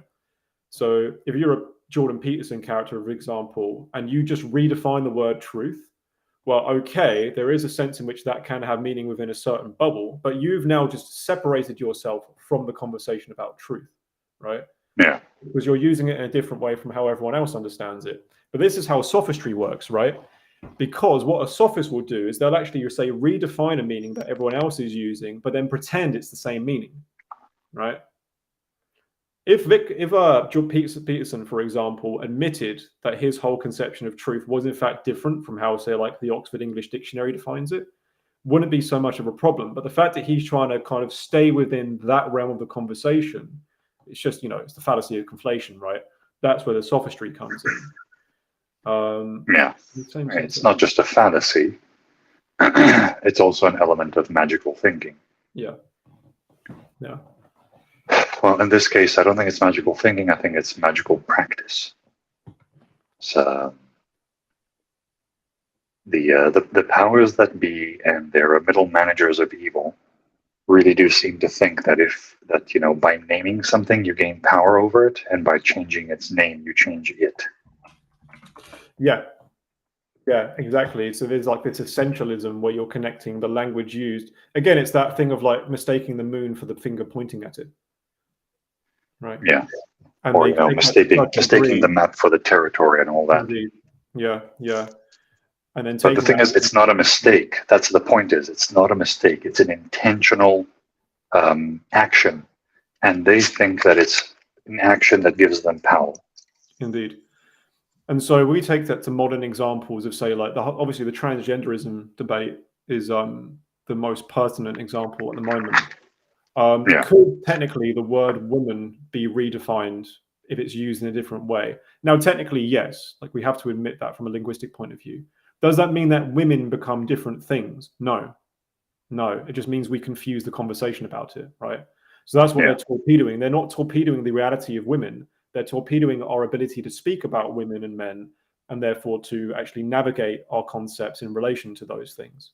So if you're a Jordan Peterson character, for example, and you just redefine the word truth, well, okay, there is a sense in which that can have meaning within a certain bubble, but you've now just separated yourself from the conversation about truth, right? Yeah. Because you're using it in a different way from how everyone else understands it. But this is how sophistry works, right? Because what a sophist will do is they'll actually, say, redefine a meaning that everyone else is using, but then pretend it's the same meaning, right? If Jordan Peterson, for example, admitted that his whole conception of truth was in fact different from how, say, like the Oxford English Dictionary defines it, wouldn't be so much of a problem. But the fact that he's trying to kind of stay within that realm of the conversation, it's just, it's the fallacy of conflation, right? That's where the sophistry comes in. It's not just a fallacy. It's also an element of magical thinking. Yeah. Well, in this case, I don't think it's magical thinking. I think it's magical practice. So the powers that be and their middle managers of evil really do seem to think that by naming something you gain power over it, and by changing its name you change it. Yeah, exactly. So there's like this essentialism where you're connecting the language used. Again, it's that thing of like mistaking the moon for the finger pointing at it. Right. Yeah. And or mistaking the map for the territory and all that. Indeed. Yeah. And then but the thing is, it's not a mistake. That's the point. It's not a mistake. It's an intentional action, and they think that it's an action that gives them power. Indeed. And so we take that to modern examples of, say, like obviously the transgenderism debate is the most pertinent example at the moment. Could technically the word woman be redefined if it's used in a different way? Now, technically, yes. Like, we have to admit that from a linguistic point of view. Does that mean that women become different things? No. It just means we confuse the conversation about it, right? So that's what they're torpedoing. They're not torpedoing the reality of women. They're torpedoing our ability to speak about women and men, and therefore to actually navigate our concepts in relation to those things.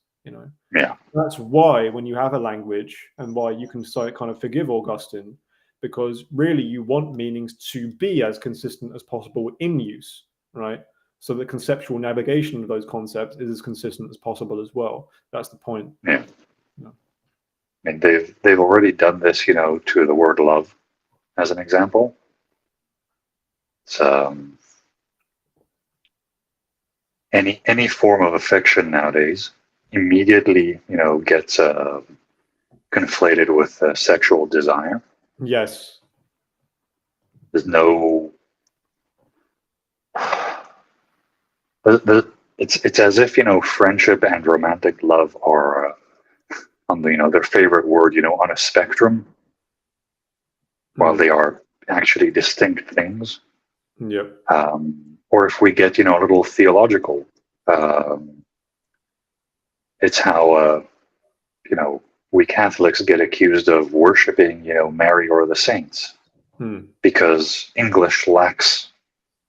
That's why when you have a language, and why you can so kind of forgive Augustine, because really you want meanings to be as consistent as possible in use, right? So the conceptual navigation of those concepts is as consistent as possible as well. That's the point. I mean, they've already done this, to the word love, as an example. So any form of affection nowadays immediately, gets conflated with sexual desire. Yes. There's no. It's as if friendship and romantic love are on their favorite word, on a spectrum, while they are actually distinct things. Yep. Or if we get a little theological, it's how we Catholics get accused of worshiping Mary or the saints, because English lacks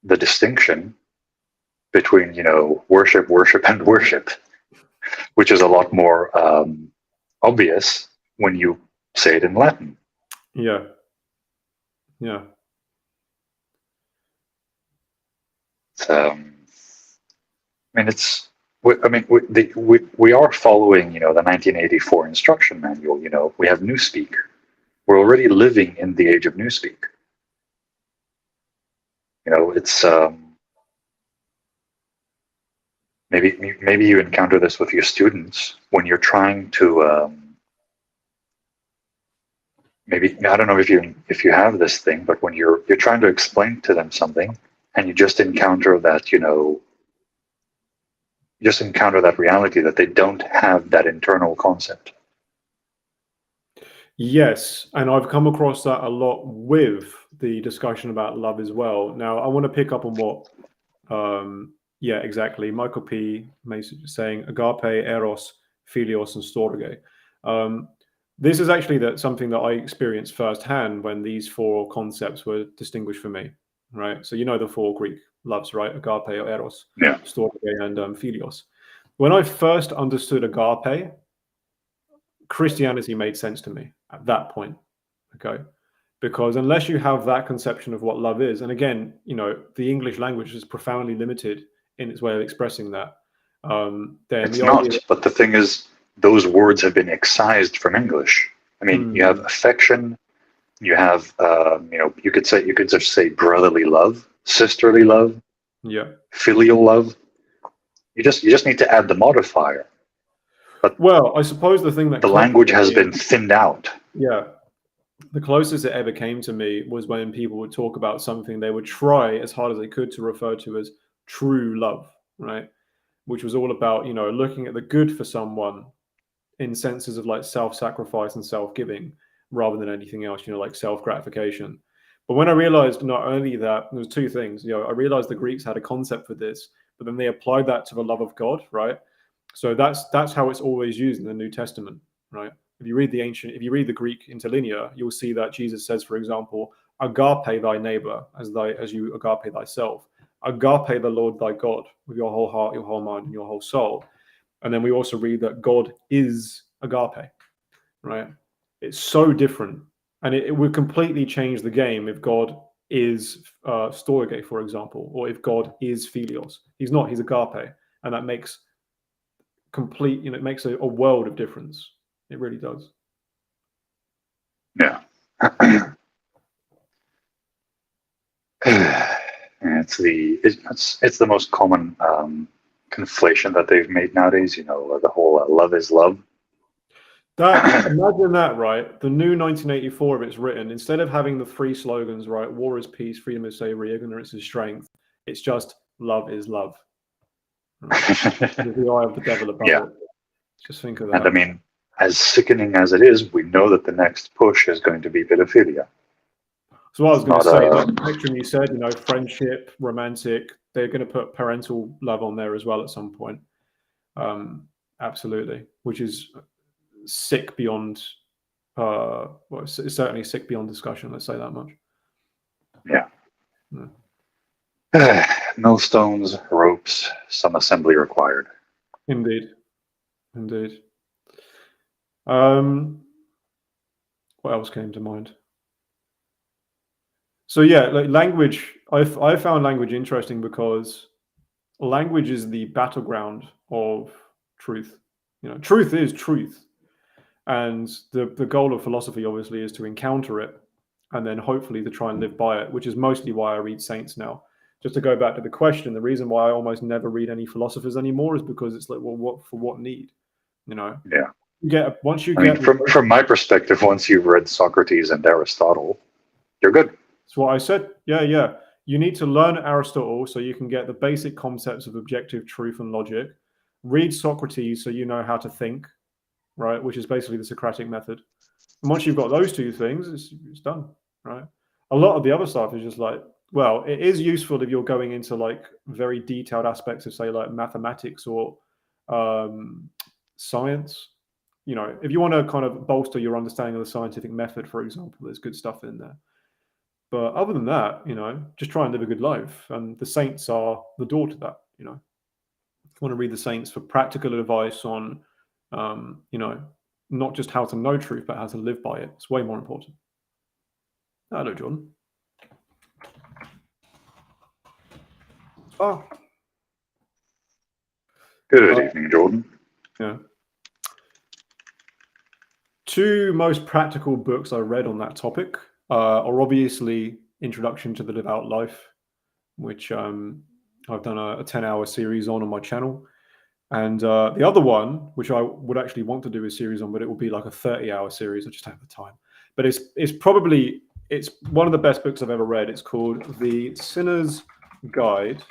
the distinction between worship and worship, which is a lot more obvious when you say it in Latin. Yeah. We are following, the 1984 instruction manual. We have Newspeak. We're already living in the age of Newspeak. It's maybe you encounter this with your students when you're trying to. Maybe I don't know if you have this thing, but when you're trying to explain to them something, and you just encounter that reality that they don't have that internal concept. Yes, and I've come across that a lot with the discussion about love as well. Now, I want to pick up on what, exactly. Michael P. Mason is saying agape, eros, philios, and storge. This is actually something that I experienced firsthand when these four concepts were distinguished for me, right? So the four Greek loves, right? Agape or eros, storge, and philios. When I first understood agape, Christianity made sense to me at that point, okay? Because unless you have that conception of what love is, and again, the English language is profoundly limited in its way of expressing that. Then it's not, but the thing is, those words have been excised from English. I mean, you have affection, you have, you could just say brotherly love, sisterly love, filial love. You just need to add the modifier. But well, I suppose the thing that the language has been thinned out. Yeah. The closest it ever came to me was when people would talk about something they would try as hard as they could to refer to as true love, right? Which was all about, looking at the good for someone in senses of like self-sacrifice and self-giving rather than anything else, like self-gratification. But when I realized not only that, there was two things, I realized the Greeks had a concept for this, but then they applied that to the love of God, right? So that's how it's always used in the New Testament, right? If you read the Greek interlinear, you'll see that Jesus says, for example, agape thy neighbor as you agape thyself. Agape the Lord thy God with your whole heart, your whole mind, and your whole soul. And then we also read that God is agape, right? It's so different. And it would completely change the game if God is storge, for example, or if God is philios. He's not, he's agape. And that makes it makes a world of difference. It really does. Yeah. It's the most common conflation that they've made nowadays. The whole love is love. Imagine that, right? The new 1984, if it's written, instead of having the three slogans, right? War is peace, freedom is slavery, ignorance is strength. It's just love is love. Right? With the eye of the devil above it. Just think of that. And I mean, as sickening as it is, we know that the next push is going to be pedophilia. So what I was going to say, the spectrum you said, friendship, romantic, they're going to put parental love on there as well at some point. Absolutely, which is sick beyond, it's certainly sick beyond discussion. Let's say that much. Yeah. Millstones, ropes, some assembly required. Indeed. What else came to mind? So yeah, like language, I found language interesting because language is the battleground of truth. Truth is truth. And the goal of philosophy obviously is to encounter it and then hopefully to try and live by it, which is mostly why I read saints now. Just to go back to the question, the reason why I almost never read any philosophers anymore is because it's like, well, for what need? Yeah. From my perspective, once you've read Socrates and Aristotle, you're good. That's what I said. Yeah. You need to learn Aristotle so you can get the basic concepts of objective truth and logic. Read Socrates so you know how to think, right? Which is basically the Socratic method. And once you've got those two things, it's done, right? A lot of the other stuff is just like, well, it is useful if you're going into like very detailed aspects of, say, like mathematics or science. If you want to kind of bolster your understanding of the scientific method, for example, there's good stuff in there. But other than that, just try and live a good life. And the saints are the door to that, If you want to read the saints for practical advice on, not just how to know truth, but how to live by it. It's way more important. Hello, Jordan. Oh. Good evening, Jordan. Yeah. Two most practical books I read on that topic are obviously Introduction to the Devout Life, which I've done a 10-hour series on my channel. And the other one, which I would actually want to do a series on, but it will be like a 30-hour series. I just don't have the time. But it's one of the best books I've ever read. It's called The Sinner's Guide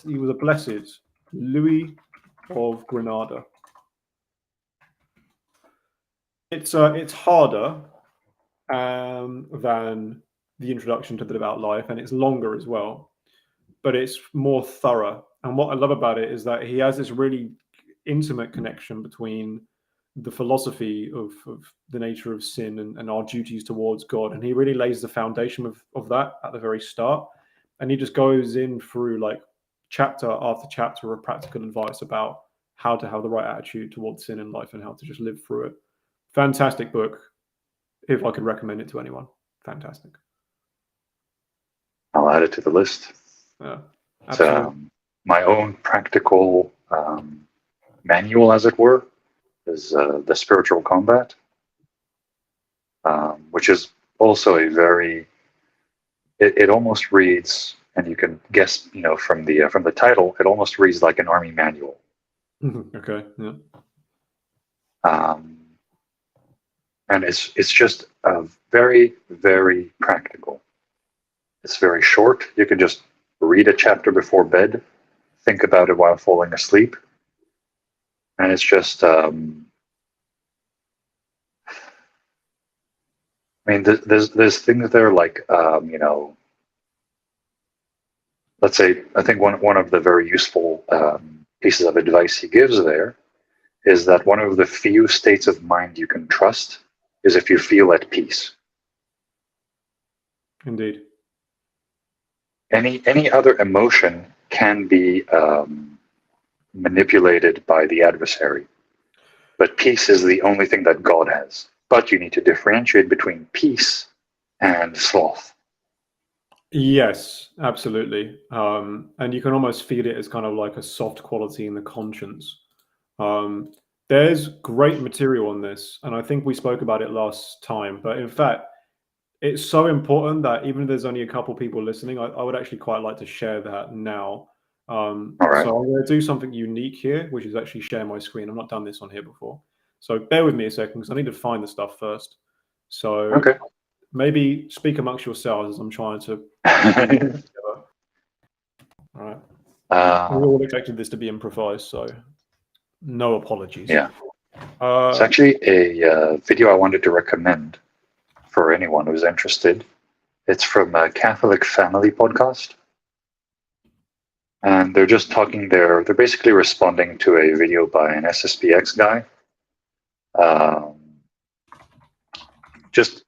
he was a blessed Louis of Granada. It's harder than the Introduction to the Devout Life, and it's longer as well, but it's more thorough. And what I love about it is that he has this really intimate connection between the philosophy of the nature of sin and our duties towards God. And he really lays the foundation of that at the very start. And he just goes in through like chapter after chapter of practical advice about how to have the right attitude towards sin in life and how to just live through it. Fantastic book. If I could recommend it to anyone, fantastic. I'll add it to the list. Yeah, absolutely. My own practical manual, as it were, is The Spiritual Combat, which is also it almost reads and you can guess, from the title, it almost reads like an army manual. Okay. Yeah. And it's just very, very practical. It's very short. You can just read a chapter before bed, think about it while falling asleep, and it's just. I mean, there's things there like let's say, I think one of the very useful pieces of advice he gives there is that one of the few states of mind you can trust is if you feel at peace. Indeed. Any other emotion can be manipulated by the adversary, but peace is the only thing that God has. But you need to differentiate between peace and sloth. Yes, absolutely. And you can almost feel it as kind of like a soft quality in the conscience. There's great material on this, and I think we spoke about it last time. But in fact, it's so important that even if there's only a couple people listening, I would actually quite like to share that now. All right. So I'm going to do something unique here, which is actually share my screen. I've not done this on here before. So bear with me a second because I need to find the stuff first. So Okay. maybe speak amongst yourselves as I'm trying to. All right. We all expected this to be improvised, so no apologies. Yeah. It's actually a video I wanted to recommend for anyone who's interested. It's from a Catholic Family podcast. And they're just talking there. They're basically responding to a video by an SSPX guy. Just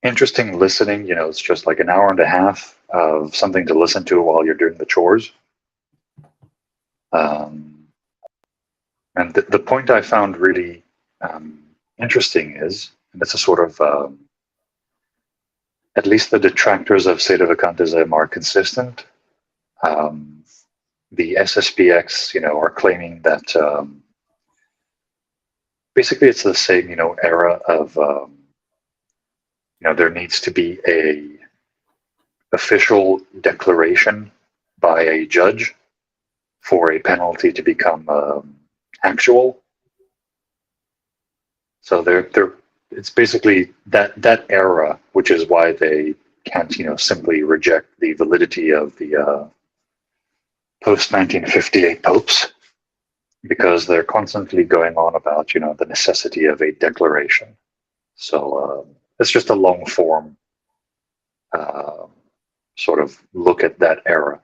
interesting listening. It's just like an hour and a half of something to listen to while you're doing the chores. And the point I found really interesting is, and it's a sort of, at least the detractors of Sedevacantism are consistent. The SSPX, are claiming that basically it's the same, era of, there needs to be a official declaration by a judge for a penalty to become actual. So it's basically that era, which is why they can't, simply reject the validity of the post-1958 popes, because they're constantly going on about, the necessity of a declaration. So it's just a long form sort of look at that era.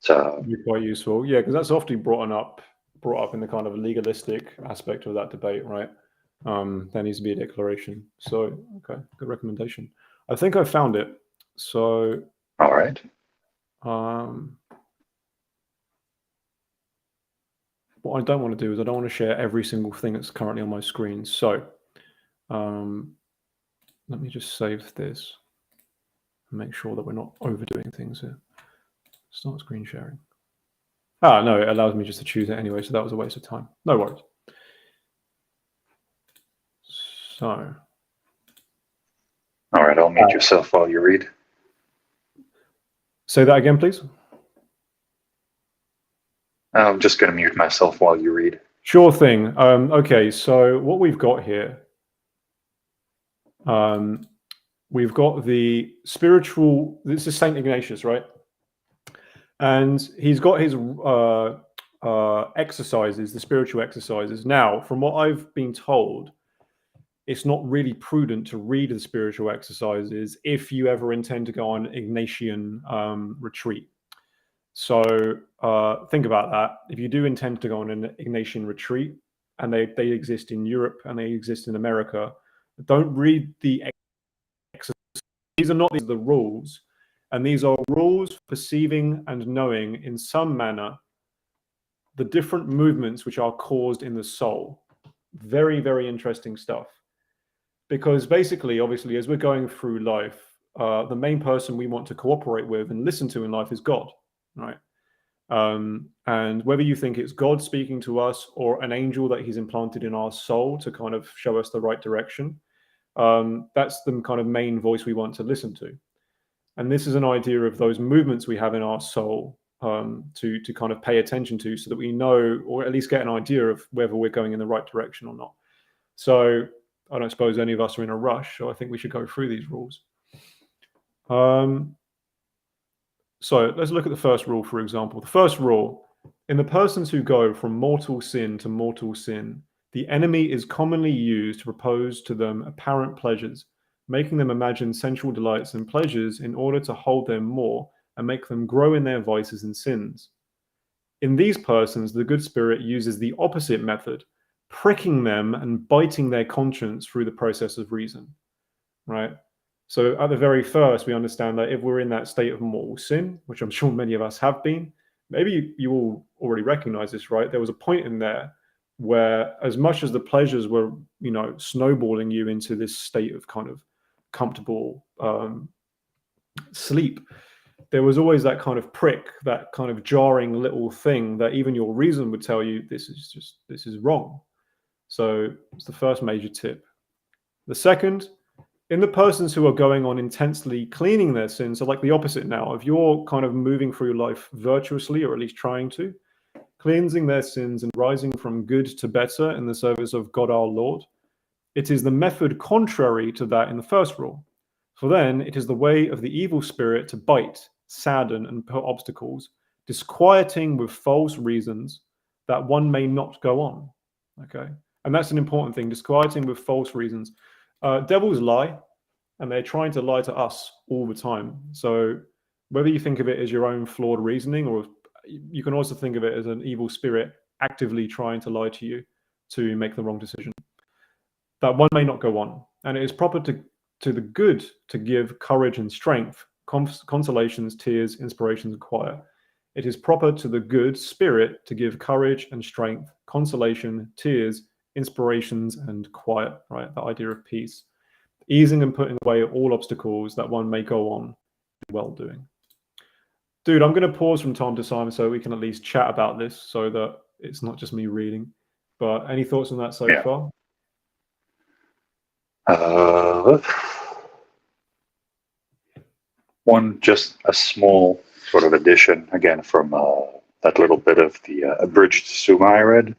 So quite useful, yeah, because that's often brought up in the kind of legalistic aspect of that debate, right? There needs to be a declaration. So okay, good recommendation. I think I found it. So all right. What I don't want to do is I don't want to share every single thing that's currently on my screen. So let me just save this and make sure that we're not overdoing things here. Start screen sharing. No, it allows me just to choose it anyway, so that was a waste of time. No worries. So. All right, I'll mute yourself while you read. Say that again, please. I'm just going to mute myself while you read. Sure thing. Okay, so what we've got here, we've got the spiritual, this is Saint Ignatius, right? And he's got his exercises, the spiritual exercises. Now, from what I've been told, it's not really prudent to read the spiritual exercises if you ever intend to go on Ignatian retreat. So think about that. If you do intend to go on an Ignatian retreat, and they exist in Europe and they exist in America, don't read the exercises. These are not the rules. And these are rules for perceiving and knowing in some manner the different movements which are caused in the soul. Very, very interesting stuff. Because basically, obviously, as we're going through life, the main person we want to cooperate with and listen to in life is God, right? And whether you think it's God speaking to us or an angel that he's implanted in our soul to kind of show us the right direction, that's the kind of main voice we want to listen to. And this is an idea of those movements we have in our soul to kind of pay attention to, so that we know, or at least get an idea of whether we're going in the right direction or not. So I don't suppose any of us are in a rush, so I think we should go through these rules. So let's look at the first rule, for example. The first rule: in the persons who go from mortal sin to mortal sin, the enemy is commonly used to propose to them apparent pleasures, making them imagine sensual delights and pleasures in order to hold them more and make them grow in their vices and sins. In these persons, the good spirit uses the opposite method, pricking them and biting their conscience through the process of reason, right? So at the very first, we understand that if we're in that state of mortal sin, which I'm sure many of us have been, maybe you all already recognize this, right? There was a point in there where, as much as the pleasures were, snowballing you into this state of kind of comfortable sleep, there was always that kind of prick, that kind of jarring little thing that even your reason would tell you this is wrong. So it's the first major tip. The second: in the persons who are going on intensely cleaning their sins, so like the opposite now, if you're kind of moving through life virtuously, or at least trying to, cleansing their sins and rising from good to better in the service of God our Lord, it is the method contrary to that in the first rule. For then it is the way of the evil spirit to bite, sadden, and put obstacles, disquieting with false reasons, that one may not go on. Okay? And that's an important thing, disquieting with false reasons. Devils lie, and they're trying to lie to us all the time. So whether you think of it as your own flawed reasoning, or you can also think of it as an evil spirit actively trying to lie to you to make the wrong decision, that one may not go on. And it is proper to the good to give courage and strength, consolations, tears, inspirations, and quiet. It is proper to the good spirit to give courage and strength, consolation, tears, inspirations, and quiet, right? The idea of peace, easing and putting away all obstacles, that one may go on in well-doing. Dude, I'm going to pause from time to time so we can at least chat about this, so that it's not just me reading. But any thoughts on that so far? Just a small sort of addition, again, from that little bit of the abridged Summa I read.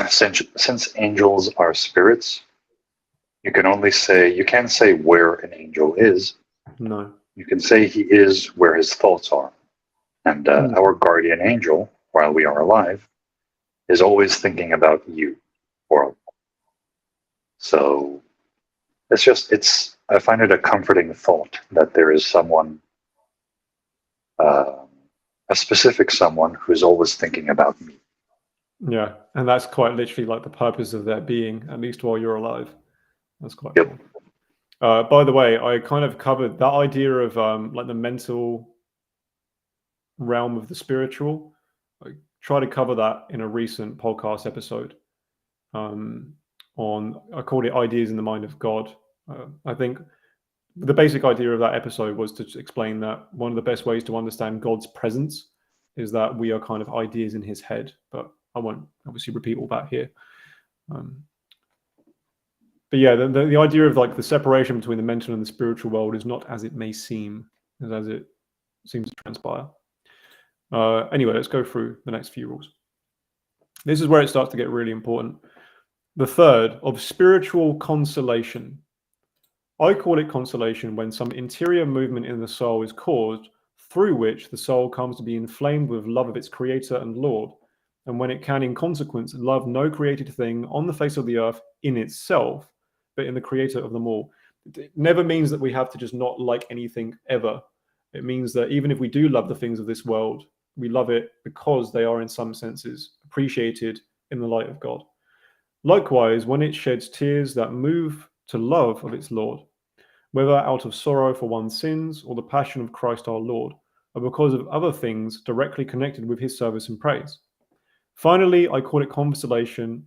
Since angels are spirits, you can't say where an angel is. No. You can say he is where his thoughts are. And our guardian angel, while we are alive, is always thinking about you. So I find it a comforting thought that there is someone, a specific someone, who's always thinking about me. Yeah, and that's quite literally like the purpose of their being, at least while you're alive. That's quite cool. By the way, I kind of covered that idea of like the mental realm of the spiritual. I try to cover that in a recent podcast episode I called it Ideas in the Mind of God. I think the basic idea of that episode was to explain that one of the best ways to understand God's presence is that we are kind of ideas in his head, but I won't obviously repeat all that here. But yeah, the idea of like the separation between the mental and the spiritual world is not as it may seem, as it seems to transpire. Anyway, let's go through the next few rules. This is where it starts to get really important. The third, of spiritual consolation. I call it consolation when some interior movement in the soul is caused, through which the soul comes to be inflamed with love of its creator and Lord, and when it can in consequence love no created thing on the face of the earth in itself, but in the creator of them all. It never means that we have to just not like anything ever. It means that even if we do love the things of this world, we love it because they are in some senses appreciated in the light of God. Likewise, when it sheds tears that move to love of its Lord, whether out of sorrow for one's sins or the passion of Christ our Lord, or because of other things directly connected with his service and praise. Finally, I call consolation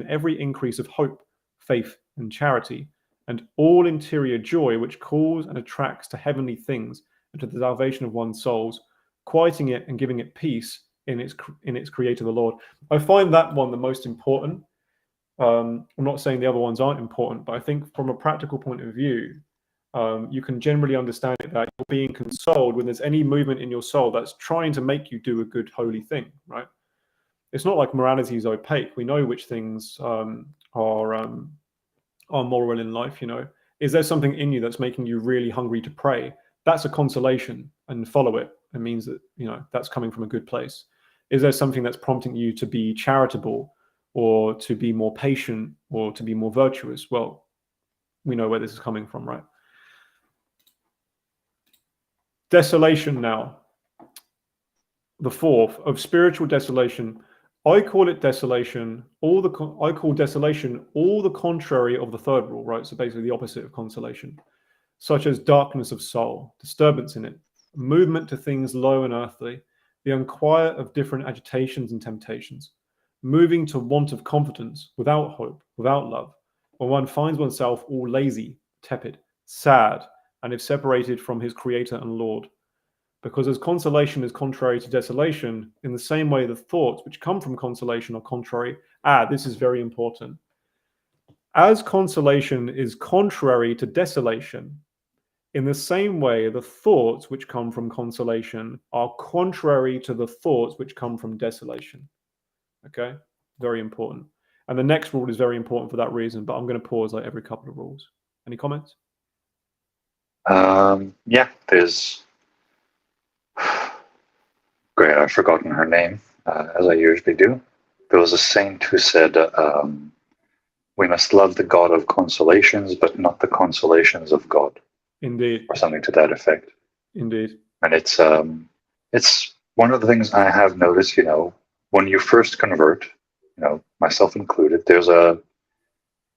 every increase of hope, faith, and charity, and all interior joy which calls and attracts to heavenly things and to the salvation of one's souls, quieting it and giving it peace in its creator, the Lord. I find that one the most important, I'm not saying the other ones aren't important, but I think from a practical point of view, you can generally understand it that you're being consoled when there's any movement in your soul that's trying to make you do a good, holy thing, right? It's not like morality is opaque. We know which things are moral in life. Is there something in you that's making you really hungry to pray? That's a consolation, and follow it. It means that that's coming from a good place. Is there something that's prompting you to be charitable, or to be more patient, or to be more virtuous? Well, we know where this is coming from, right? Desolation now. The fourth, of spiritual desolation. I call it desolation. I call desolation all the contrary of the third rule, right? So basically the opposite of consolation, such as darkness of soul, disturbance in it, movement to things low and earthly, the unquiet of different agitations and temptations, moving to want of confidence, without hope, without love, when one finds oneself all lazy, tepid, sad, and if separated from his Creator and Lord. Because as consolation is contrary to desolation, in the same way the thoughts which come from consolation are contrary. This is very important. As consolation is contrary to desolation, in the same way the thoughts which come from consolation are contrary to the thoughts which come from desolation. Okay, very important. And the next rule is very important for that reason, but I'm going to pause like every couple of rules. Any comments? Yeah, there's... Great, I've forgotten her name, as I usually do. There was a saint who said, we must love the God of consolations, but not the consolations of God. Indeed. Or something to that effect. Indeed. And it's one of the things I have noticed, when you first convert, myself included, there's an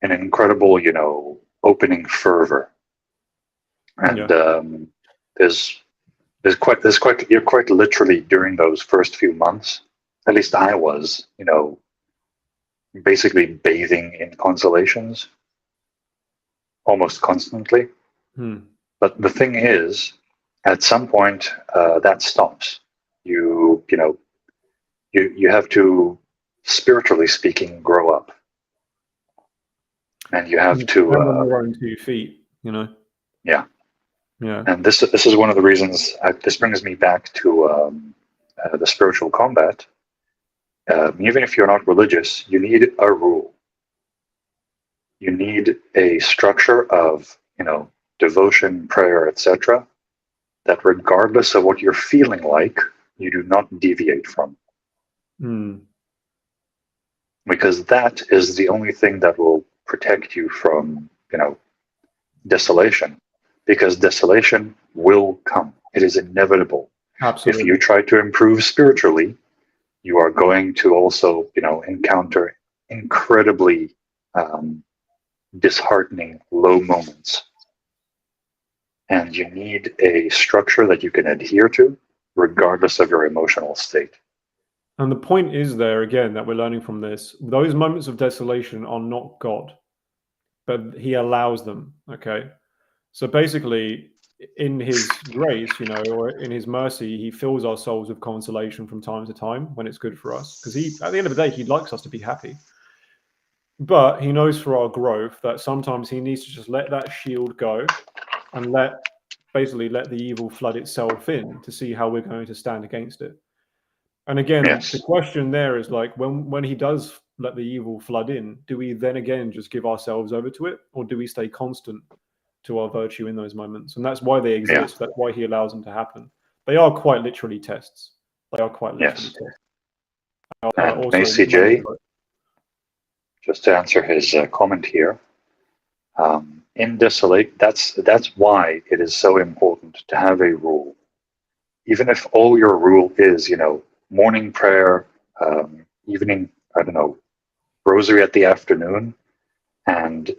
incredible, opening fervor. And you're quite literally during those first few months, at least I was, basically bathing in consolations almost constantly. But the thing is, at some point, that stops. You have to, spiritually speaking, grow up, and you have to stand on your own 2 feet. Yeah. Yeah. And this is one of the reasons. This brings me back to the spiritual combat. Even if you're not religious, you need a rule. You need a structure of devotion, prayer, etc. That regardless of what you're feeling like, you do not deviate from. Because that is the only thing that will protect you from desolation. Because desolation will come. It is inevitable. Absolutely. If you try to improve spiritually, you are going to also, encounter incredibly disheartening low moments. And you need a structure that you can adhere to, regardless of your emotional state. And the point is there, again, that we're learning from this, those moments of desolation are not God, but he allows them, okay? So basically, in his grace, or in his mercy, he fills our souls with consolation from time to time when it's good for us. Because at the end of the day, he likes us to be happy. But he knows for our growth that sometimes he needs to just let that shield go and basically let the evil flood itself in to see how we're going to stand against it. And again, Yes. The question there is like, when he does let the evil flood in, do we then again just give ourselves over to it, or do we stay constant to our virtue in those moments? And that's why they exist. Yeah. That's why he allows them to happen. They are quite literally tests. They are quite literally tests. And ACJ, just to answer his comment here, in desolate, that's why it is so important to have a rule. Even if all your rule is, morning prayer, evening, rosary at the afternoon, and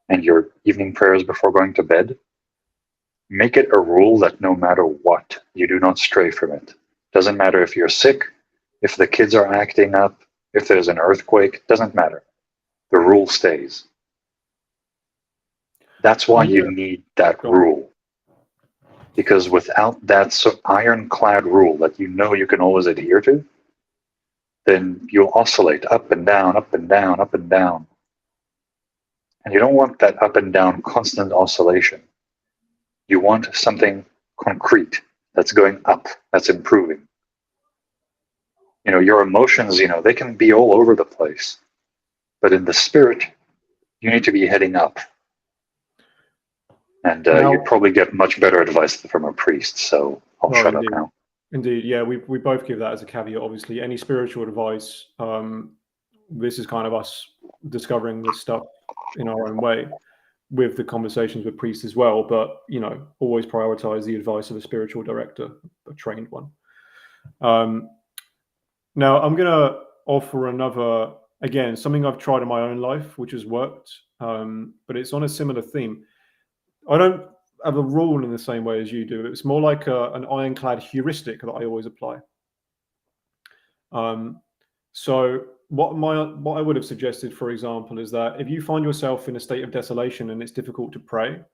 and your evening prayers before going to bed, make it a rule that no matter what, you do not stray from it. Doesn't matter if you're sick, if the kids are acting up, if there's an earthquake, doesn't matter. The rule stays. That's why you need that rule. Because without that ironclad rule that you can always adhere to, then you'll oscillate up and down, up and down, up and down. And you don't want that up and down constant oscillation. You want something concrete that's going up, that's improving. You know, your emotions, you know, they can be all over the place. But in the spirit, you need to be heading up. And you'd probably get much better advice from a priest. So I'll shut up now. Indeed, yeah, we both give that as a caveat. Obviously, any spiritual advice, this is kind of us discovering this stuff in our own way, with the conversations with priests as well. But you know, always prioritize the advice of a spiritual director, a trained one. Now, I'm gonna offer another, again, something I've tried in my own life, which has worked, but it's on a similar theme. I don't have a rule in the same way as you do. It's more like an ironclad heuristic that I always apply. So what I would have suggested, for example, is that if you find yourself in a state of desolation and it's difficult to pray,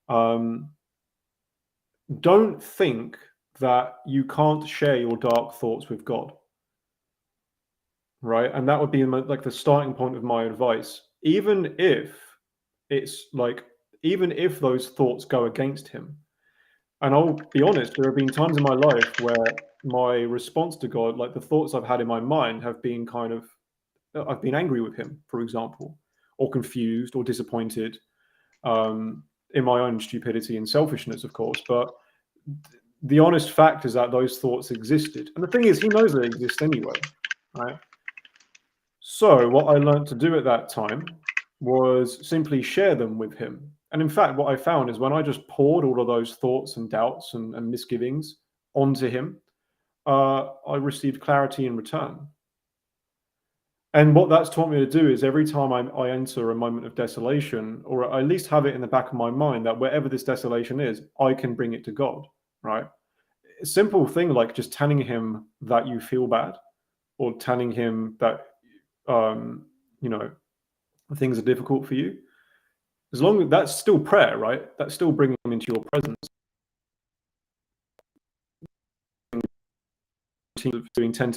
don't think that you can't share your dark thoughts with God. Right? And that would be like the starting point of my advice. Even if those thoughts go against him. And I'll be honest, there have been times in my life where my response to God, like the thoughts I've had in my mind, have been I've been angry with him, for example, or confused or disappointed in my own stupidity and selfishness, of course. But the honest fact is that those thoughts existed. And the thing is, he knows they exist anyway, right? So what I learned to do at that time was simply share them with him. And in fact, what I found is when I just poured all of those thoughts and doubts and misgivings onto him, I received clarity in return. And what that's taught me to do is every time I enter a moment of desolation, or I at least have it in the back of my mind that wherever this desolation is, I can bring it to God, right? A simple thing like just telling him that you feel bad, or telling him that, you know, things are difficult for you. As long as that's still prayer, right? That's still bringing them into your presence. Doing 10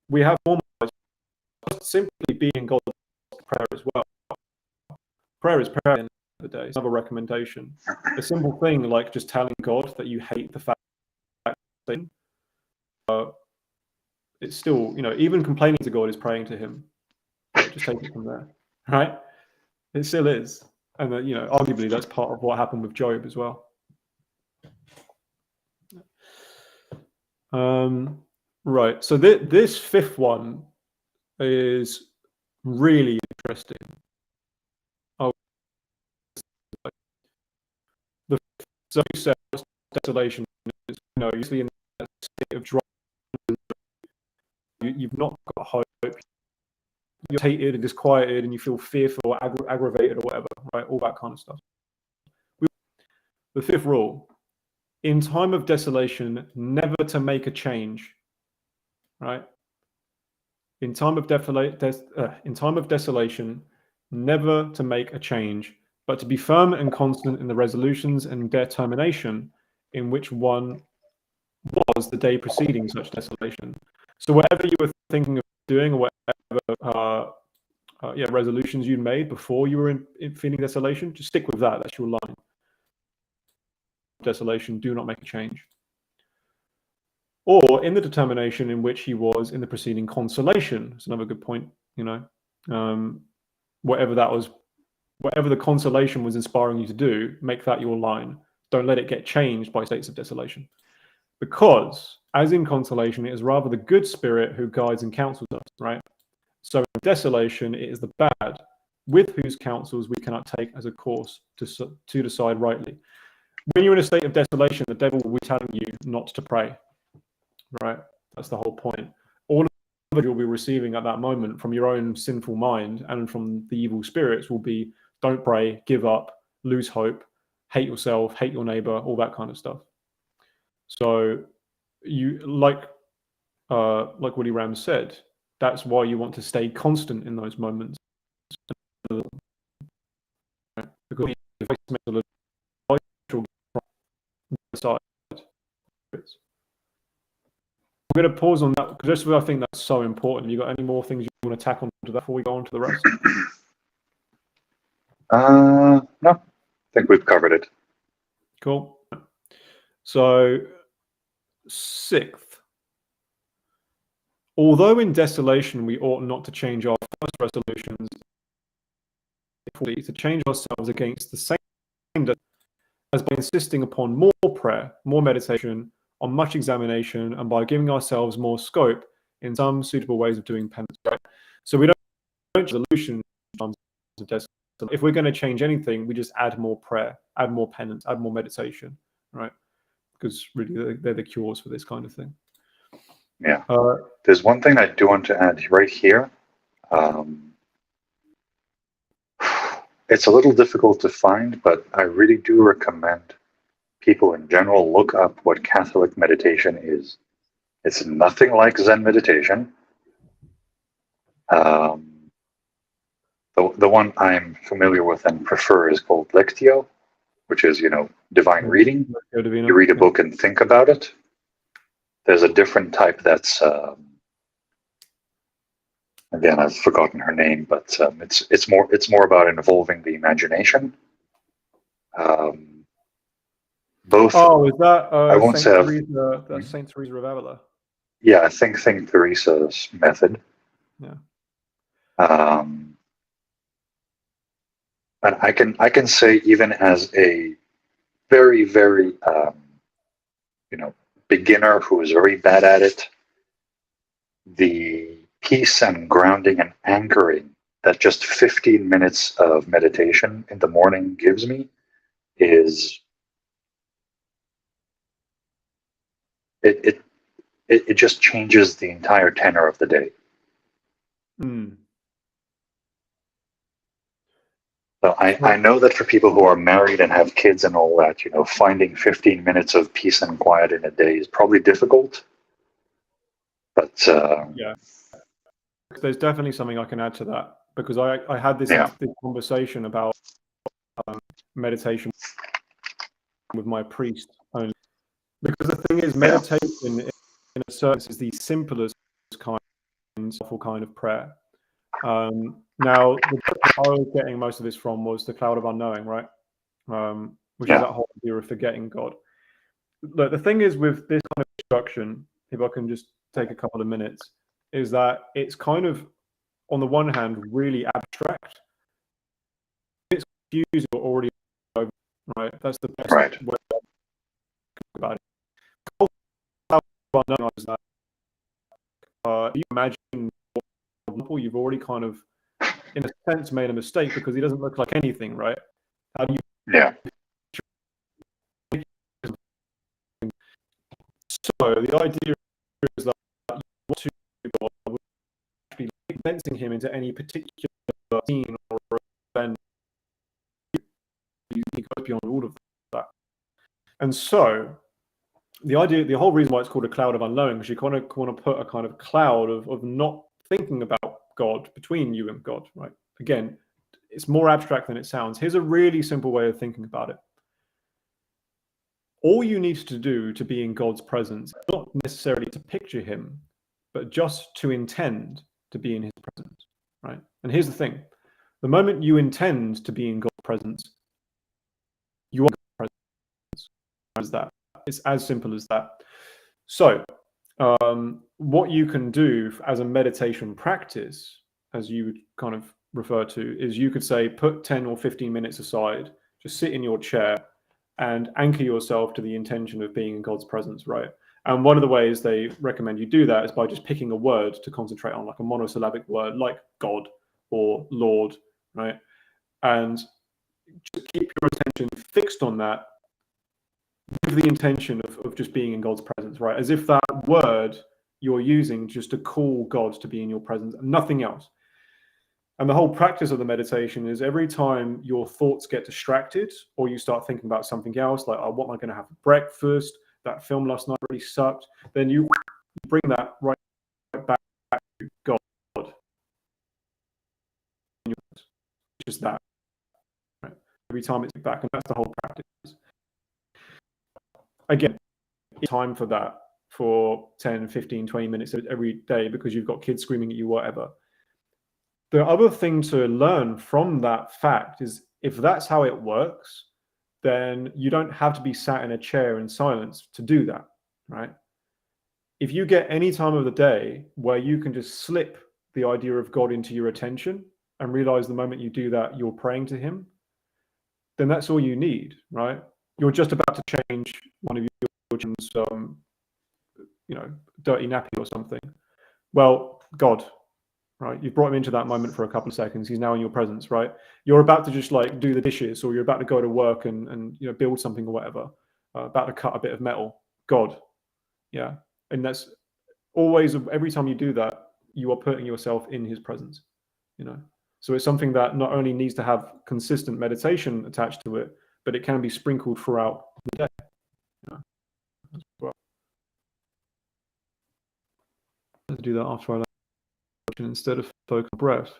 we have formalized simply being God's prayer as well. Prayer is prayer at the end of the day. It's another recommendation. A simple thing like just telling God that you hate the fact that it's still, you know, even complaining to God is praying to him. Just take it from there, right? It still is. And, you know, arguably that's part of what happened with Job as well. Right. So this fifth one is really interesting. The desolation is, you know, usually in that state of dry. You've not got hope. You're hated and disquieted, and you feel fearful, or aggravated, or whatever. Right, all that kind of stuff. The fifth rule: in time of desolation, never to make a change. Right. In time of desolation, never to make a change, but to be firm and constant in the resolutions and determination in which one was the day preceding such desolation. So whatever you were thinking of doing, or whatever resolutions you made before you were in feeling desolation, just stick with that. That's your line. Desolation, do not make a change. Or in the determination in which he was in the preceding consolation. It's another good point, you know. Whatever that was, whatever the consolation was inspiring you to do, make that your line. Don't let it get changed by states of desolation. Because, as in consolation, it is rather the good spirit who guides and counsels us, right? So in desolation, it is the bad, with whose counsels we cannot take as a course to decide rightly. When you're in a state of desolation, the devil will be telling you not to pray, right? That's the whole point. All of it you'll be receiving at that moment from your own sinful mind and from the evil spirits will be, don't pray, give up, lose hope, hate yourself, hate your neighbor, all that kind of stuff. So you like Woody Ram said, that's why you want to stay constant in those moments. Because I'm going to pause on that because I think that's so important. You got any more things you want to tack onto that before we go on to the rest? No, I think we've covered it. Cool. So, sixth, although in desolation we ought not to change our first resolutions, to change ourselves against the same as by insisting upon more prayer, more meditation, on much examination, and by giving ourselves more scope in some suitable ways of doing penance. Right? So we don't resolution in terms of desolation. If we're going to change anything, we just add more prayer, add more penance, add more meditation, right? Because really they're the cures for this kind of thing. Yeah. There's one thing I do want to add right here. It's a little difficult to find, but I really do recommend people in general look up what Catholic meditation is. It's nothing like Zen meditation. The one I'm familiar with and prefer is called Lectio, which is, divine reading. You read a book and think about it. There's a different type that's, again, I've forgotten her name, but it's more about involving the imagination. Both. Oh, is that I won't say Teresa, that's Saint Teresa of Avila? Yeah, I think Teresa's method. Yeah. And I can say, even as a very, very beginner who is very bad at it, the peace and grounding and anchoring that just 15 minutes of meditation in the morning gives me is it just changes the entire tenor of the day. So I know that for people who are married and have kids and all that, finding 15 minutes of peace and quiet in a day is probably difficult. But yeah, there's definitely something I can add to that, because I had this conversation about meditation with my priest only. Because the thing is, meditation in a sense is the simplest kind of prayer. Now, the book that I was getting most of this from was The Cloud of Unknowing, right? Which is that whole idea of forgetting God. Look, the thing is with this kind of instruction, if I can just take a couple of minutes, is that it's kind of, on the one hand, really abstract. It's confusing or already over, right? That's the best way to think about it. The Cloud of Unknowing is that you imagine you've already kind of, in a sense, made a mistake because he doesn't look like anything, right? How do you? Yeah. So the idea is that you want to actually condensing him into any particular scene or event. He goes beyond all of that, and so the whole reason why it's called a cloud of unknowing is you kind of want to put a kind of cloud of not thinking about God between you and God, right? Again, it's more abstract than it sounds. Here's a really simple way of thinking about it. All you need to do to be in God's presence, not necessarily to picture him, but just to intend to be in his presence, right? And here's the thing. The moment you intend to be in God's presence, you are in God's presence. As that. It's as simple as that. So, what you can do as a meditation practice, as you would kind of refer to, is you could say, put 10 or 15 minutes aside, just sit in your chair and anchor yourself to the intention of being in God's presence, right? And one of the ways they recommend you do that is by just picking a word to concentrate on, like a monosyllabic word, like God or Lord, right? And just keep your attention fixed on that with the intention of just being in God's presence, right? As if that word you're using just to call God to be in your presence, and nothing else. And the whole practice of the meditation is every time your thoughts get distracted or you start thinking about something else, like, oh, what am I going to have for breakfast? That film last night really sucked. Then you bring that right back to God. Just that. Right? Every time it's back, and that's the whole practice. Again, time for that for 10, 15, 20 minutes every day because you've got kids screaming at you, whatever. The other thing to learn from that fact is if that's how it works, then you don't have to be sat in a chair in silence to do that, right? If you get any time of the day where you can just slip the idea of God into your attention and realize the moment you do that, you're praying to him, then that's all you need, right? You're just about to change one of your children's, dirty nappy or something. Well, God, right? You've brought him into that moment for a couple of seconds. He's now in your presence, right? You're about to just like do the dishes, or you're about to go to work and build something or whatever, about to cut a bit of metal. God, yeah. And that's always, every time you do that, you are putting yourself in his presence, So it's something that not only needs to have consistent meditation attached to it, but it can be sprinkled throughout the day. As well. Let's do that after I instead of focus on breath.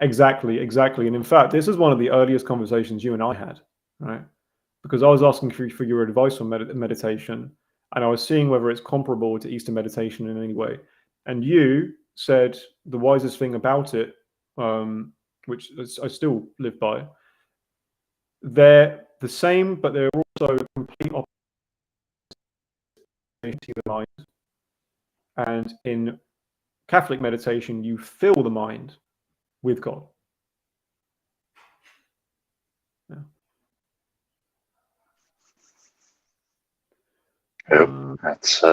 Exactly. And in fact, this is one of the earliest conversations you and I had, right? Because I was asking for your advice on meditation, and I was seeing whether it's comparable to Eastern meditation in any way. And you said the wisest thing about it, which I still live by, they're the same, but they're also complete opposite to the mind. And in Catholic meditation, you fill the mind with God. Yeah. That's.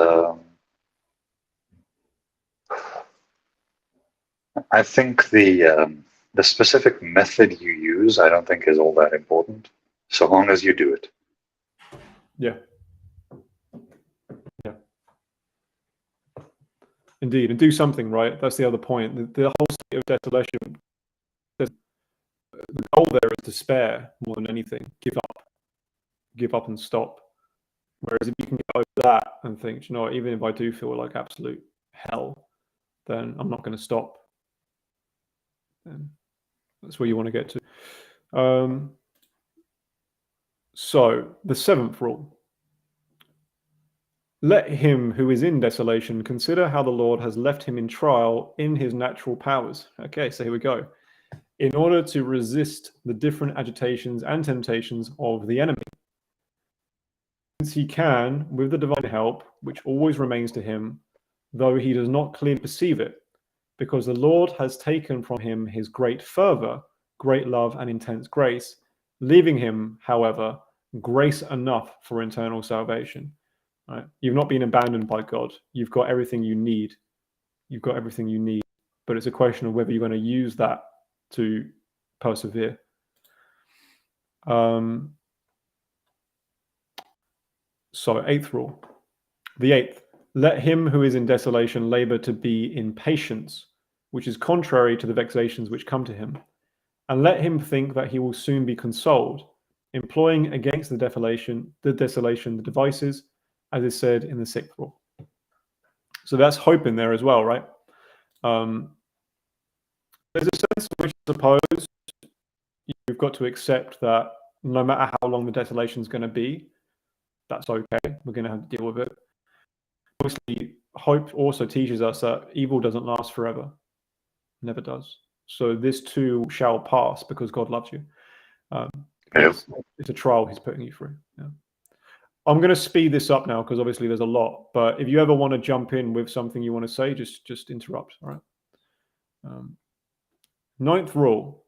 I think the specific method you use, I don't think is all that important, so long as you do it. Yeah. Indeed, and do something, right? That's the other point. The whole state of desolation, the goal there is despair more than anything. Give up and stop. Whereas if you can get over that and think, even if I do feel like absolute hell, then I'm not going to stop. And that's where you want to get to. So the 7th rule. Let him who is in desolation consider how the Lord has left him in trial in his natural powers. Okay, so here we go. In order to resist the different agitations and temptations of the enemy. Since he can, with the divine help, which always remains to him, though he does not clearly perceive it, because the Lord has taken from him his great fervor, great love, and intense grace, leaving him, however, grace enough for eternal salvation. Right? You've not been abandoned by God. You've got everything you need. But it's a question of whether you're going to use that to persevere. So 8th rule. The 8th. Let him who is in desolation labor to be in patience, which is contrary to the vexations which come to him. And let him think that he will soon be consoled, employing against the desolation the devices, as is said in the 6th rule. So that's hope in there as well, right? There's a sense in which I suppose you've got to accept that no matter how long the desolation is going to be, that's okay. We're going to have to deal with it. Obviously, hope also teaches us that evil doesn't last forever. Never does. So this too shall pass because God loves you. It's a trial he's putting you through. Yeah. I'm going to speed this up now because obviously there's a lot. But if you ever want to jump in with something you want to say, just interrupt. All right. 9th rule.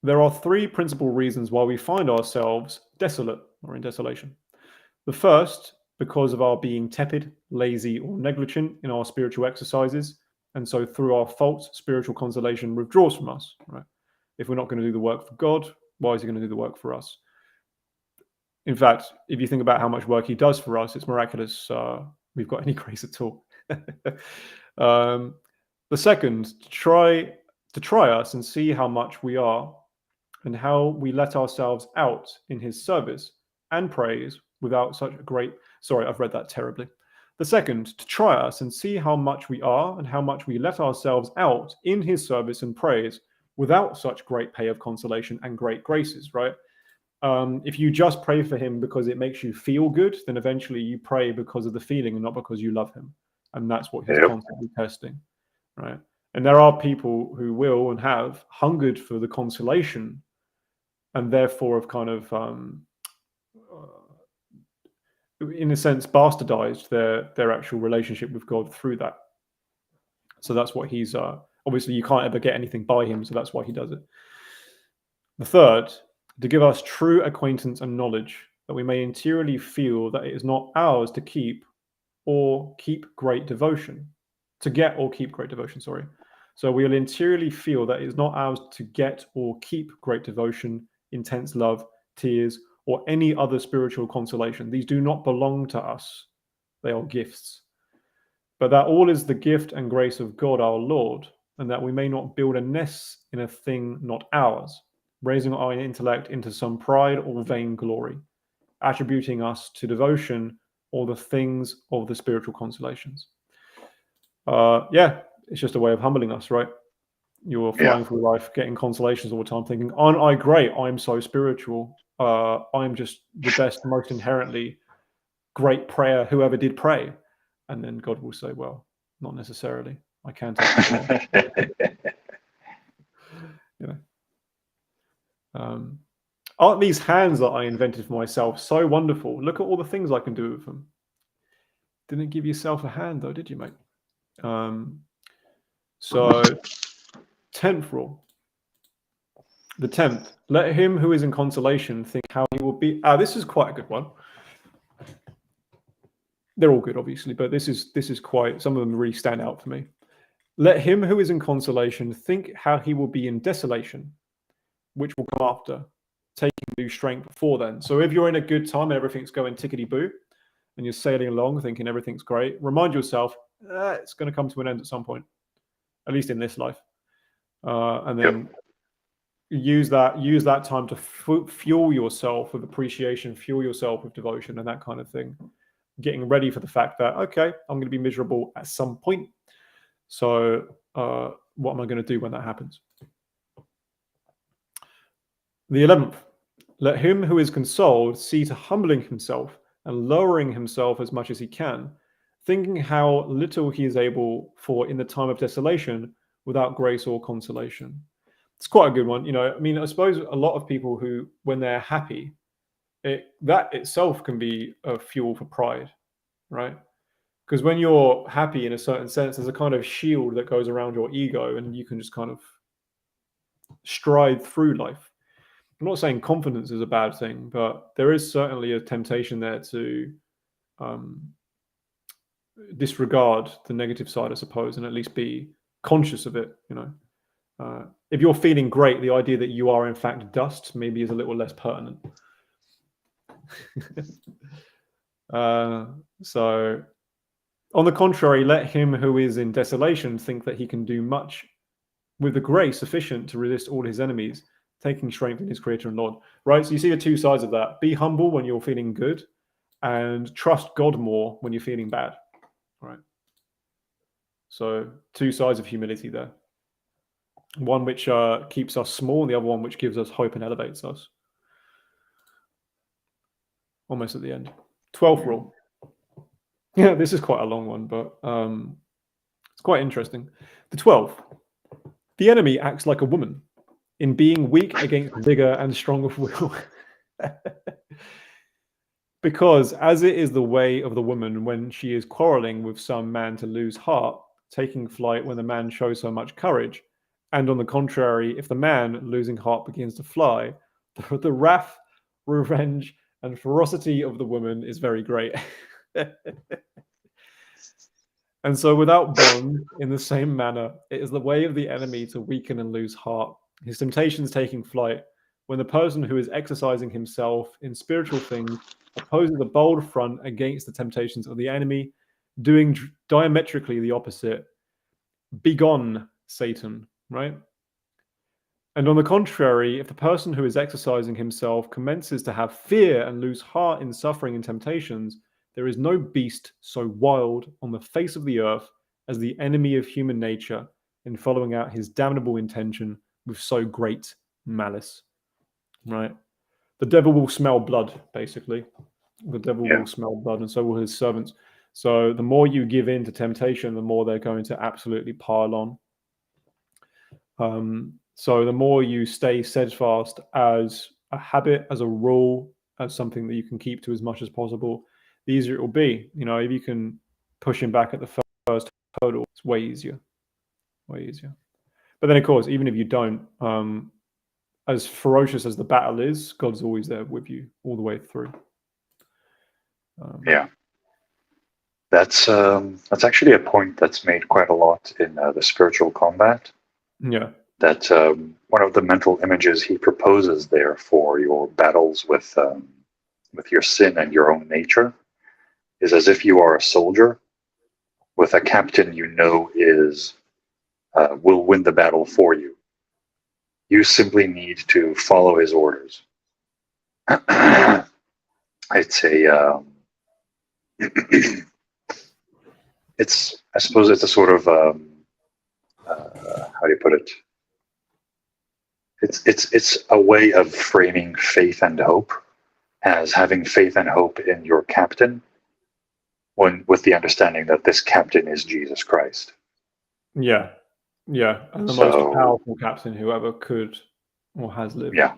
There are 3 principal reasons why we find ourselves desolate or in desolation. The first, because of our being tepid, lazy, or negligent in our spiritual exercises, and so through our faults, spiritual consolation withdraws from us. Right? If we're not going to do the work for God, why is he going to do the work for us? In fact, if you think about how much work he does for us, it's miraculous we've got any grace at all. The second, to try us and see how much we are and how we let ourselves out in his service and praise without such a great... Sorry, I've read that terribly. The second, to try us and see how much we are and how much we let ourselves out in his service and praise without such great pay of consolation and great graces, right? If you just pray for him because it makes you feel good, then eventually you pray because of the feeling and not because you love him. And that's what he's constantly testing, right? And there are people who will and have hungered for the consolation and therefore have kind of, in a sense, bastardized their actual relationship with God through that. So that's what he's, obviously you can't ever get anything by him, so that's why he does it. The third, to give us true acquaintance and knowledge, that we may interiorly feel that it is not ours to keep or keep great devotion. To get or keep great devotion, sorry. So we will interiorly feel that it is not ours to get or keep great devotion, intense love, tears, or any other spiritual consolation. These do not belong to us. They are gifts. But that all is the gift and grace of God our Lord, and that we may not build a nest in a thing not ours, raising our intellect into some pride or vain glory, attributing us to devotion or the things of the spiritual consolations. Yeah, it's just a way of humbling us, right? You're flying through life, getting consolations all the time, thinking, aren't I great? I'm so spiritual. I'm just the best, most inherently great prayer whoever did pray. And then God will say, well, not necessarily. I can take control. You know. Aren't these hands that I invented for myself so wonderful? Look at all the things I can do with them. Didn't give yourself a hand though, did you, mate? So 10th rule. The 10th, let him who is in consolation think how he will be. This is quite a good one. They're all good, obviously, but this is quite, some of them really stand out for me. Let him who is in consolation think how he will be in desolation, which will come after, taking new strength before then. So if you're in a good time and everything's going tickety-boo, and you're sailing along thinking everything's great, remind yourself, it's going to come to an end at some point, at least in this life. And then use that time to fuel yourself with appreciation, fuel yourself with devotion and that kind of thing. Getting ready for the fact that, okay, I'm going to be miserable at some point. So what am I going to do when that happens? The 11th, let him who is consoled see to humbling himself and lowering himself as much as he can, thinking how little he is able for in the time of desolation without grace or consolation. It's quite a good one. You know, I mean, I suppose a lot of people who, when they're happy, that itself can be a fuel for pride, right? Because when you're happy in a certain sense, there's a kind of shield that goes around your ego and you can just kind of stride through life. I'm not saying confidence is a bad thing, but there is certainly a temptation there to disregard the negative side, I suppose, and at least be conscious of it, you know. If you're feeling great, the idea that you are in fact dust maybe is a little less pertinent. So, on the contrary, let him who is in desolation think that he can do much with the grace sufficient to resist all his enemies, taking strength in his Creator and Lord. Right? So you see the two sides of that. Be humble when you're feeling good, and trust God more when you're feeling bad. Right? So two sides of humility there. One which keeps us small, and the other one which gives us hope and elevates us. Almost at the end. 12th rule. Yeah, this is quite a long one, but it's quite interesting. The 12th. The enemy acts like a woman in being weak against vigor and strong of will. Because as it is the way of the woman when she is quarreling with some man to lose heart, taking flight when the man shows so much courage, and on the contrary, if the man, losing heart, begins to fly, the wrath, revenge, and ferocity of the woman is very great. And so without bond, in the same manner, it is the way of the enemy to weaken and lose heart, his temptations taking flight, when the person who is exercising himself in spiritual things opposes a bold front against the temptations of the enemy, doing diametrically the opposite. Begone, Satan, right? And on the contrary, if the person who is exercising himself commences to have fear and lose heart in suffering and temptations, there is no beast so wild on the face of the earth as the enemy of human nature in following out his damnable intention with so great malice. Right? the devil will smell blood, basically. The devil Yeah. will smell blood, and so will his servants. So the more you give in to temptation, the more they're going to absolutely pile on. So the more you stay steadfast as a habit, as a rule, as something that you can keep to as much as possible, the easier it will be. You know, if you can push him back at the first hurdle, it's way easier. Way easier. But then, of course, even if you don't, as ferocious as the battle is, God's always there with you all the way through. Yeah. That's actually a point that's made quite a lot in the spiritual combat. Yeah. That one of the mental images he proposes there for your battles with your sin and your own nature is as if you are a soldier with a captain you know is will win the battle for you. You simply need to follow his orders. It's a I suppose it's a sort of how do you put it? It's a way of framing faith and hope as having faith and hope in your captain, with the understanding that this captain is Jesus Christ. Yeah, yeah, and the most powerful captain who ever could or has lived. Yeah,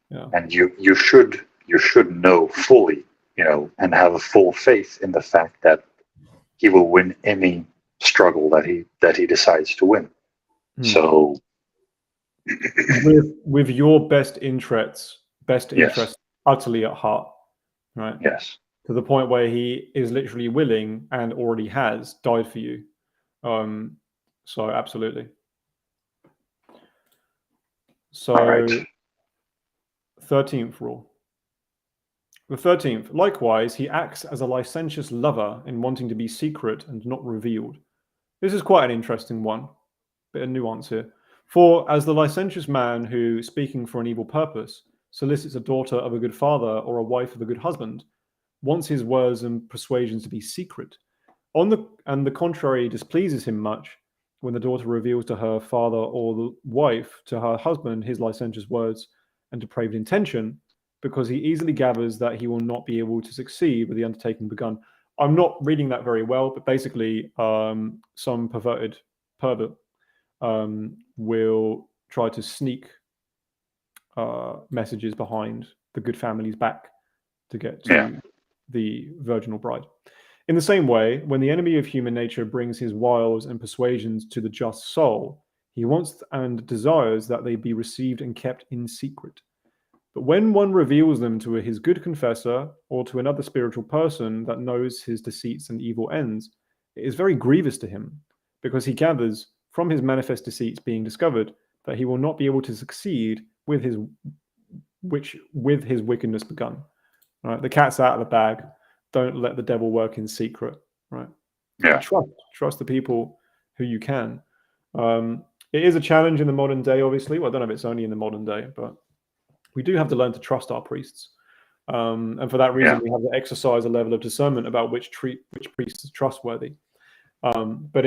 yeah. And you should know fully, and have a full faith in the fact that he will win any struggle that he decides to win. So with your best interests yes. utterly at heart, right? Yes. To the point where he is literally willing and already has died for you. So absolutely. So all right. 13th rule. The 13th, likewise, he acts as a licentious lover in wanting to be secret and not revealed. This is quite an interesting one. Bit of nuance here. For as the licentious man who, speaking for an evil purpose, solicits a daughter of a good father or a wife of a good husband, wants his words and persuasions to be secret. And the contrary displeases him much when the daughter reveals to her father or the wife to her husband his licentious words and depraved intention, because he easily gathers that he will not be able to succeed with the undertaking begun. I'm not reading that very well, but basically some pervert will try to sneak messages behind the good family's back to get to the virginal bride. In the same way, when the enemy of human nature brings his wiles and persuasions to the just soul, he wants and desires that they be received and kept in secret. But when one reveals them to his good confessor or to another spiritual person that knows his deceits and evil ends, it is very grievous to him, because he gathers from his manifest deceits being discovered that he will not be able to succeed with his wickedness begun. Right? The cat's out of the bag. Don't let the devil work in secret. Right? Yeah. Trust the people who you can. It is a challenge in the modern day, obviously. Well, I don't know if it's only in the modern day, but we do have to learn to trust our priests. And for that reason, we have to exercise a level of discernment about which priest is trustworthy. But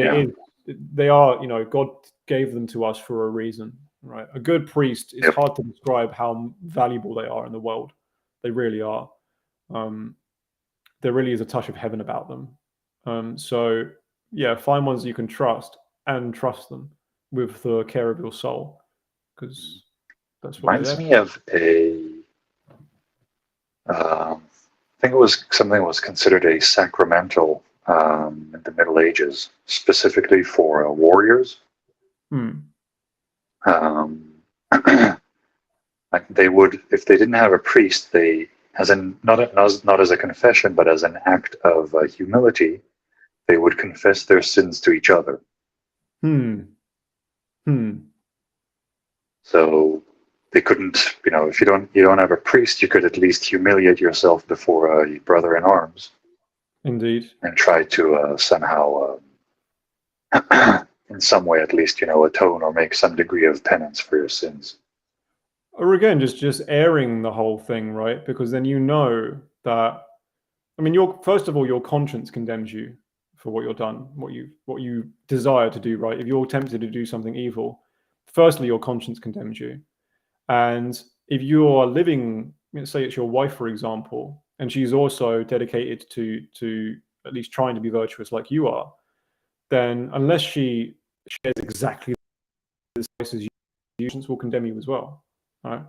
they are, God gave them to us for a reason, right? A good priest is hard to describe how valuable they are in the world. They really are. There really is a touch of heaven about them. So find ones you can trust and trust them with the care of your soul, because that's what reminds me of I think it was something that was considered a sacramental in the Middle Ages, specifically for warriors. They would, if they didn't have a priest, they, not as a confession, but as an act of humility, they would confess their sins to each other. So they couldn't, if you don't have a priest, you could at least humiliate yourself before your brother in arms. Indeed. And try to somehow, in some way at least, atone or make some degree of penance for your sins. Or again, just airing the whole thing, right? Because then that, first of all, your conscience condemns you for what you've done, what you desire to do, right? If you're tempted to do something evil, firstly, your conscience condemns you. And if you are living say it's your wife, for example, and she's also dedicated to at least trying to be virtuous like you are, then unless she shares exactly the spice as you, will condemn you as well, right?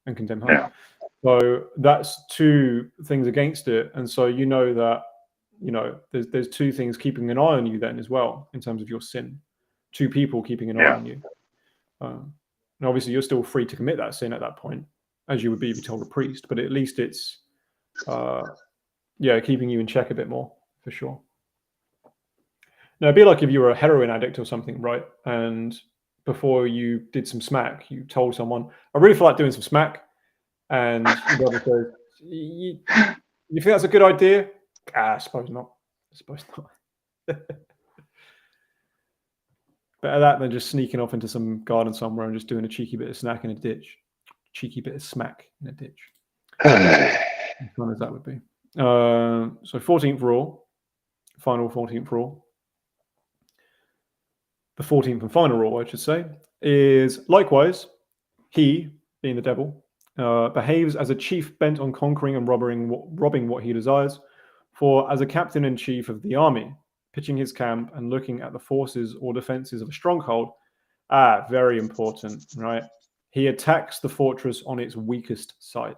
And condemn her. Yeah. So that's two things against it, and so you know that there's two things keeping an eye on you then as well in terms of your sin. Two people keeping an eye on you. And obviously, you're still free to commit that sin at that point, as you would be if you told a priest. But at least it's, keeping you in check a bit more for sure. Now, it'd be like if you were a heroin addict or something, right? And before you did some smack, you told someone, "I really feel like doing some smack," and your brother says, "You think that's a good idea?" I suppose not. I suppose not. Better that than just sneaking off into some garden somewhere and just doing a cheeky bit of snack in a ditch. Cheeky bit of smack in a ditch. As fun as that would be. So 14th rule, final 14th rule. The 14th and final rule, I should say, is likewise, he, being the devil, behaves as a chief bent on conquering and robbing what he desires. For as a captain-in-chief of the army, pitching his camp and looking at the forces or defenses of a stronghold, very important, right? He attacks the fortress on its weakest side.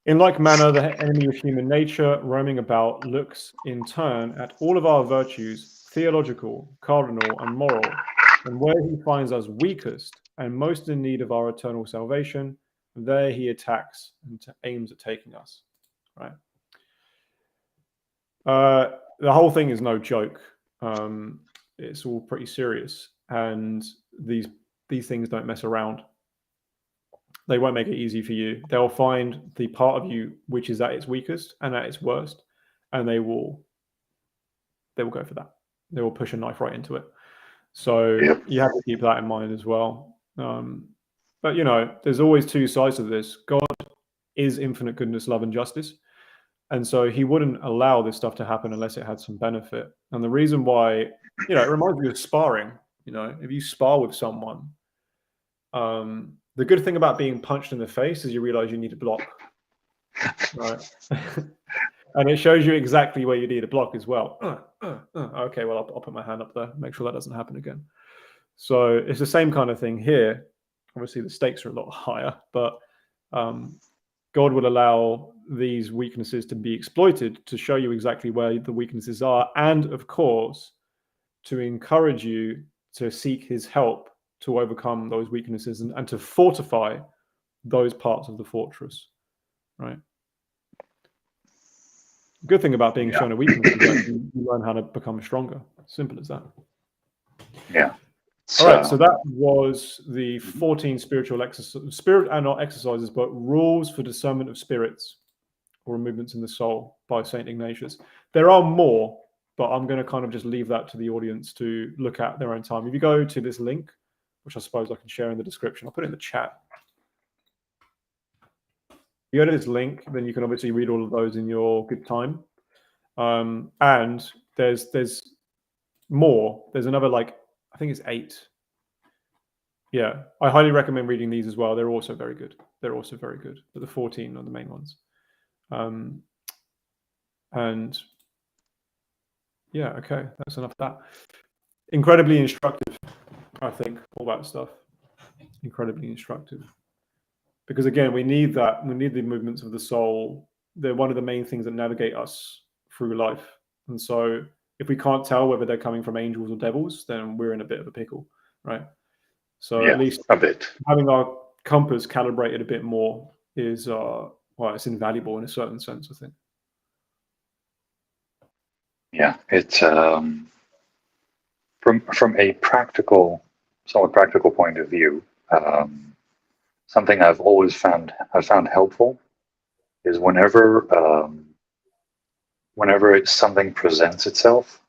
In like manner, the enemy of human nature, roaming about, looks in turn at all of our virtues, theological, cardinal, and moral, and where he finds us weakest and most in need of our eternal salvation, there he attacks and aims at taking us, right? The whole thing is no joke. It's all pretty serious, and these things don't mess around. They won't make it easy for you. They'll find the part of you which is at its weakest and at its worst, and they will go for that. They will push a knife right into it. So you have to keep that in mind as well. But there's always two sides of this. God is infinite goodness, love, and justice. And so he wouldn't allow this stuff to happen unless it had some benefit. And the reason why, it reminds me of sparring. If you spar with someone, the good thing about being punched in the face is you realize you need to block, right? And it shows you exactly where you need to block as well. Okay, well, I'll put my hand up there, make sure that doesn't happen again. So it's the same kind of thing here. Obviously, the stakes are a lot higher, but God would allow these weaknesses to be exploited to show you exactly where the weaknesses are, and of course, to encourage you to seek his help to overcome those weaknesses and to fortify those parts of the fortress, right? The good thing about being shown a weakness is that you learn how to become stronger. Simple as that. Yeah. All right, so that was the 14 spiritual exercises, but rules for discernment of spirits or movements in the soul by St. Ignatius. There are more, but I'm going to kind of just leave that to the audience to look at their own time. If you go to this link, which I suppose I can share in the description, I'll put it in the chat. If you go to this link, then you can obviously read all of those in your good time. And there's more. There's another, I think it's 8. Yeah, I highly recommend reading these as well. They're also very good. But the 14 are the main ones. And yeah, okay, that's enough of that. Incredibly instructive, I think, all that stuff. Incredibly instructive. Because again, we need that. We need the movements of the soul. They're one of the main things that navigate us through life. And so if we can't tell whether they're coming from angels or devils, then we're in a bit of a pickle, right? So at least a bit. Having our compass calibrated a bit more is, it's invaluable in a certain sense, I think. Yeah, it's from a somewhat practical point of view. Something I've always found helpful is whenever something presents itself.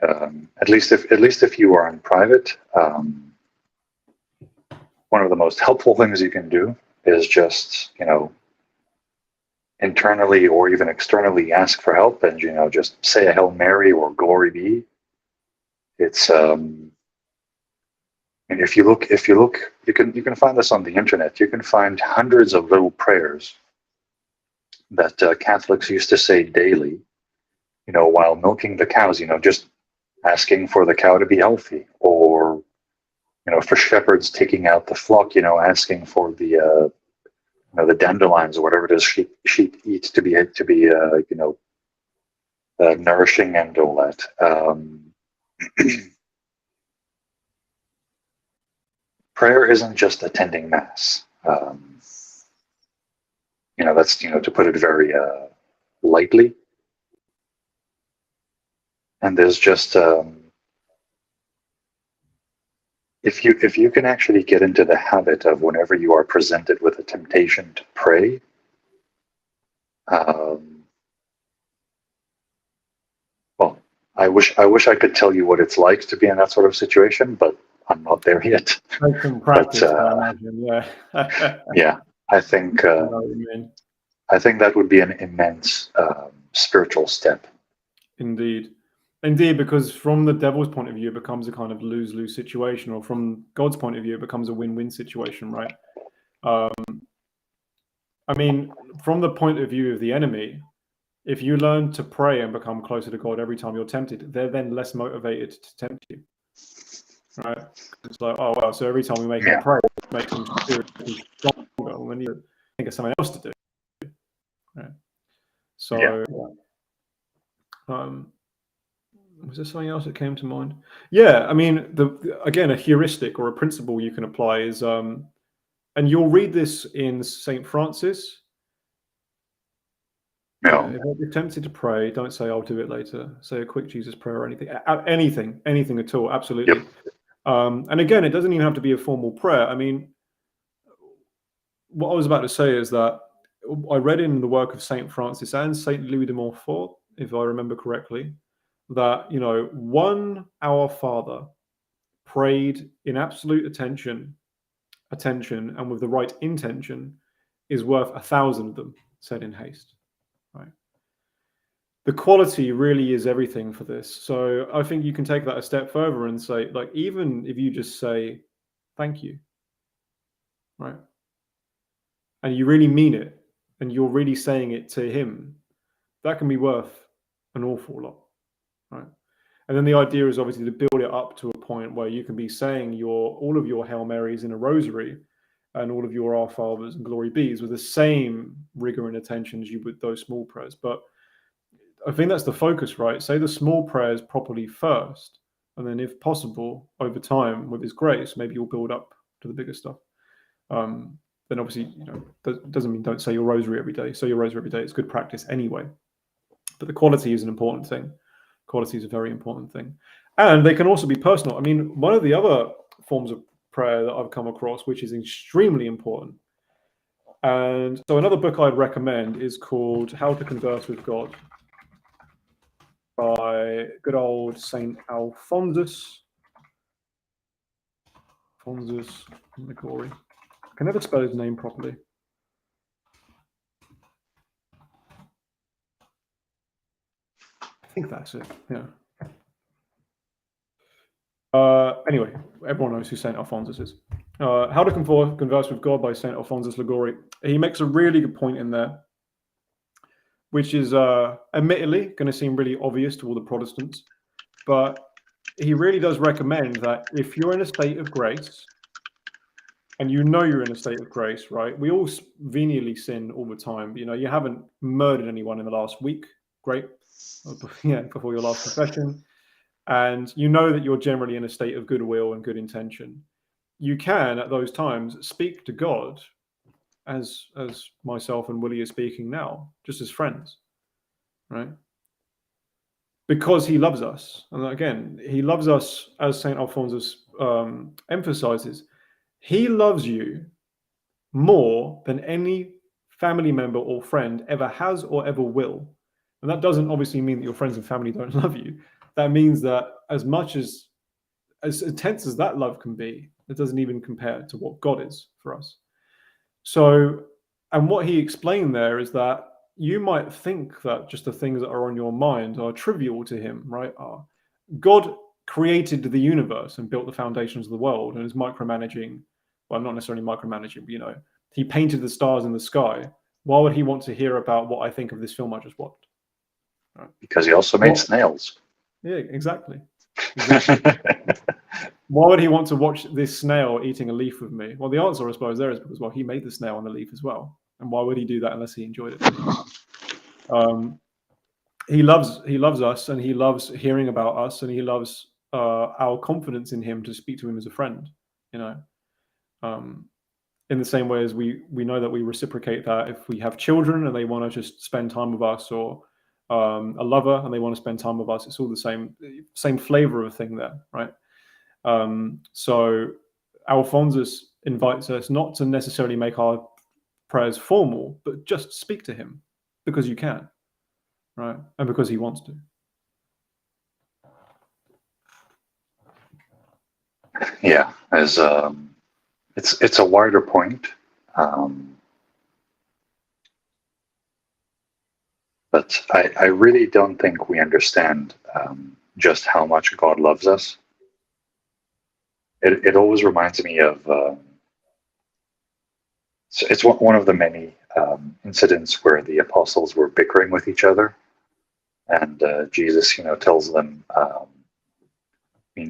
At least if you are in private, one of the most helpful things you can do is just internally or even externally ask for help, and just say a Hail Mary or Glory be. It's And if you look, you can find this on the internet. You can find hundreds of little prayers that Catholics used to say daily, while milking the cows. Just asking for the cow to be healthy, or for shepherds taking out the flock. Asking for the the dandelions or whatever it is sheep eat to be nourishing and all that. Prayer isn't just attending mass. That's to put it very lightly. And there's just if you can actually get into the habit of, whenever you are presented with a temptation to pray, well, I wish I could tell you what it's like to be in that sort of situation, but I'm not there yet. I can practice, I imagine. Yeah. Yeah, I think that would be an immense spiritual step. Indeed, because from the devil's point of view, it becomes a kind of lose-lose situation, or from God's point of view, it becomes a win-win situation, right? I mean, from the point of view of the enemy, if you learn to pray and become closer to God every time you're tempted, they're then less motivated to tempt you, right? It's like, oh well, so every time we make him pray, it makes him spiritually stronger. We need to think of something else to do, right? So, was there something else that came to mind? Yeah, I mean, again, a heuristic or a principle you can apply is, and you'll read this in St. Francis. If you're tempted to pray, don't say I'll do it later. Say a quick Jesus prayer or anything at all. Absolutely. Yep. And again, it doesn't even have to be a formal prayer. I mean, what I was about to say is that I read in the work of St. Francis and St. Louis de Montfort, if I remember correctly, that, one Our Father prayed in absolute attention, and with the right intention is worth 1,000 of them said in haste. Right. The quality really is everything for this. So I think you can take that a step further and say, like, even if you just say thank you, right, and you really mean it, and you're really saying it to him, that can be worth an awful lot, right? And then the idea is obviously to build it up to a point where you can be saying all of your Hail Marys in a rosary and all of your Our Fathers and Glory Bees with the same rigor and attention as you would those small prayers. But I think that's the focus, right? Say the small prayers properly first, and then if possible, over time, with his grace, maybe you'll build up to the bigger stuff. Then obviously, that doesn't mean don't say your rosary every day. Say your rosary every day. It's good practice anyway. But the quality is an important thing. Quality is a very important thing. And they can also be personal. I mean, one of the other forms of prayer that I've come across, which is extremely important. And so another book I'd recommend is called How to Converse with God by good old Saint Alphonsus Liguori. I can never spell his name properly. I think that's it, yeah. Anyway, everyone knows who Saint Alphonsus is. How to Converse with God by Saint Alphonsus Liguori. He makes a really good point in there, which is admittedly going to seem really obvious to all the Protestants, but he really does recommend that if you're in a state of grace, and you're in a state of grace, right? We all venially sin all the time. You haven't murdered anyone in the last week. Great. Yeah, before your last confession. And you know that you're generally in a state of goodwill and good intention. You can, at those times, speak to God as myself and Willie are speaking now, just as friends, right? Because he loves us. And again, he loves us, as St. Alphonsus emphasizes. He loves you more than any family member or friend ever has or ever will. And that doesn't obviously mean that your friends and family don't love you. That means that as intense as that love can be, it doesn't even compare to what God is for us. So, and what he explained there is that you might think that just the things that are on your mind are trivial to him, right? God created the universe and built the foundations of the world and is micromanaging, well, not necessarily micromanaging, but he painted the stars in the sky. Why would he want to hear about what I think of this film I just watched? Right. Because he also made snails. Yeah, exactly. Why would he want to watch this snail eating a leaf with me? Well, the answer, I suppose, there is because, well, he made the snail on the leaf as well. And why would he do that unless he enjoyed it? He loves us, and he loves hearing about us, and he loves our confidence in him to speak to him as a friend. In the same way as we know that we reciprocate that if we have children and they want to just spend time with us, or a lover and they want to spend time with us. It's all the same flavor of a thing there, right? So Alphonsus invites us not to necessarily make our prayers formal, but just speak to him because you can, right? And because he wants to. Yeah, as it's a wider point, but I really don't think we understand just how much God loves us. It always reminds me of it's one of the many incidents where the apostles were bickering with each other, and Jesus, tells them,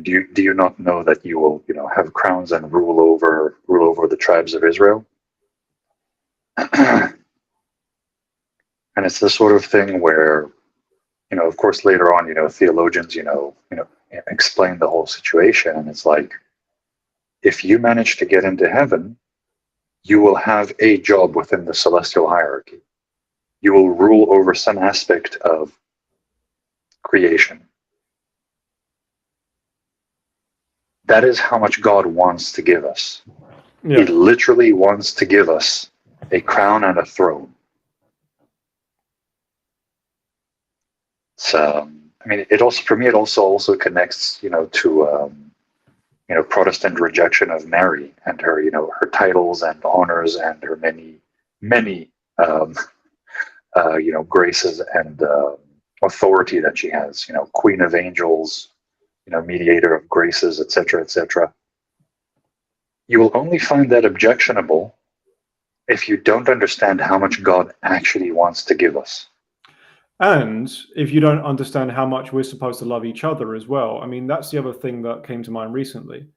do you not know that you will, have crowns and rule over the tribes of Israel? And it's the sort of thing where, of course, later on, theologians, explain the whole situation, and it's like, if you manage to get into heaven, you will have a job within the celestial hierarchy. You will rule over some aspect of creation. That is how much God wants to give us. Yeah. He literally wants to give us a crown and a throne. So, it also, for me, it also connects, to, Protestant rejection of Mary and her, her titles and honors and her many, graces and authority that she has, Queen of Angels, mediator of graces, etc., etc. You will only find that objectionable if you don't understand how much God actually wants to give us. And if you don't understand how much we're supposed to love each other as well. That's the other thing that came to mind recently.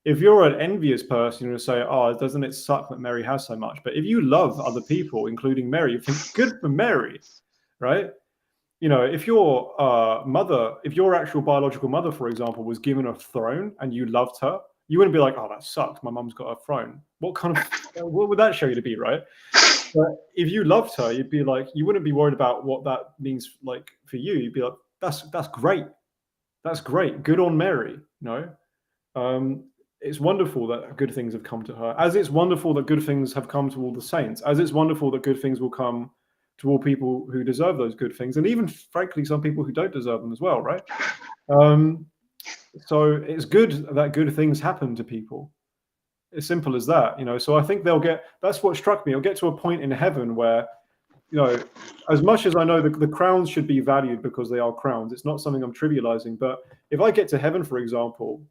If you're an envious person, you'll say, oh, doesn't it suck that Mary has so much? But if you love other people, including Mary, you think, good for Mary, right? If your if your actual biological mother, for example, was given a throne and you loved her, you wouldn't be like, oh, that sucks, my mum's got a throne. What would that show you to be, right? But if you loved her, you'd be like, you wouldn't be worried about what that means like for you. You'd be like, that's great. That's great. Good on Mary. It's wonderful that good things have come to her, as it's wonderful that good things have come to all the saints, as it's wonderful that good things will come to all people who deserve those good things, and even, frankly, some people who don't deserve them as well, right? So it's good that good things happen to people. As simple as that, So I think that's what struck me. It'll get to a point in heaven where, as much as I know the crowns should be valued because they are crowns, it's not something I'm trivializing. But if I get to heaven, for example,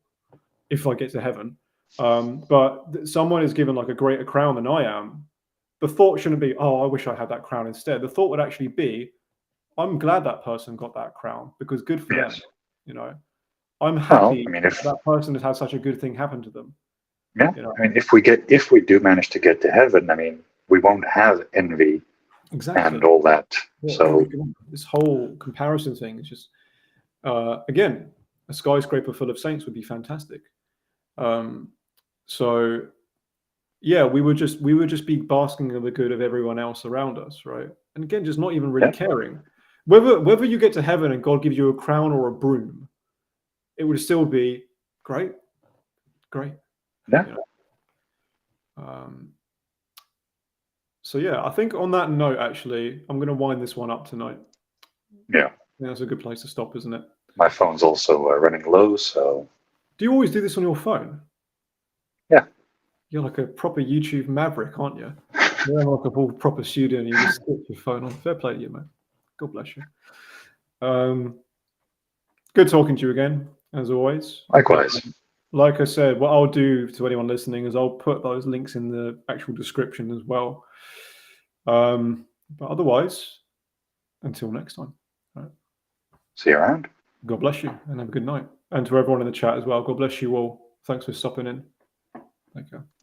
but someone is given like a greater crown than I am, the thought shouldn't be, oh, I wish I had that crown instead. The thought would actually be, I'm glad that person got that crown because good for them. I'm happy if that person has had such a good thing happen to them. Yeah, if we do manage to get to heaven, we won't have envy, and all that. Yeah, so this whole comparison thing is just, again, a skyscraper full of saints would be fantastic. So yeah, we would just be basking in the good of everyone else around us, right? And again, just not even really caring. Whether you get to heaven and God gives you a crown or a broom, it would still be great. Yeah. So yeah, I think on that note, actually, I'm going to wind this one up tonight. Yeah. That's a good place to stop, isn't it? My phone's also running low, so. Do you always do this on your phone? Yeah. You're like a proper YouTube maverick, aren't you? You're in like a full proper studio and you just stick your phone on. Fair play to you, man. God bless you. Good talking to you again. as always. Likewise. Like I said, what I'll do to anyone listening is I'll put those links in the actual description as well. But otherwise, until next time. Right. See you around. God bless you and have a good night. And to everyone in the chat as well, God bless you all. Thanks for stopping in. Thank you.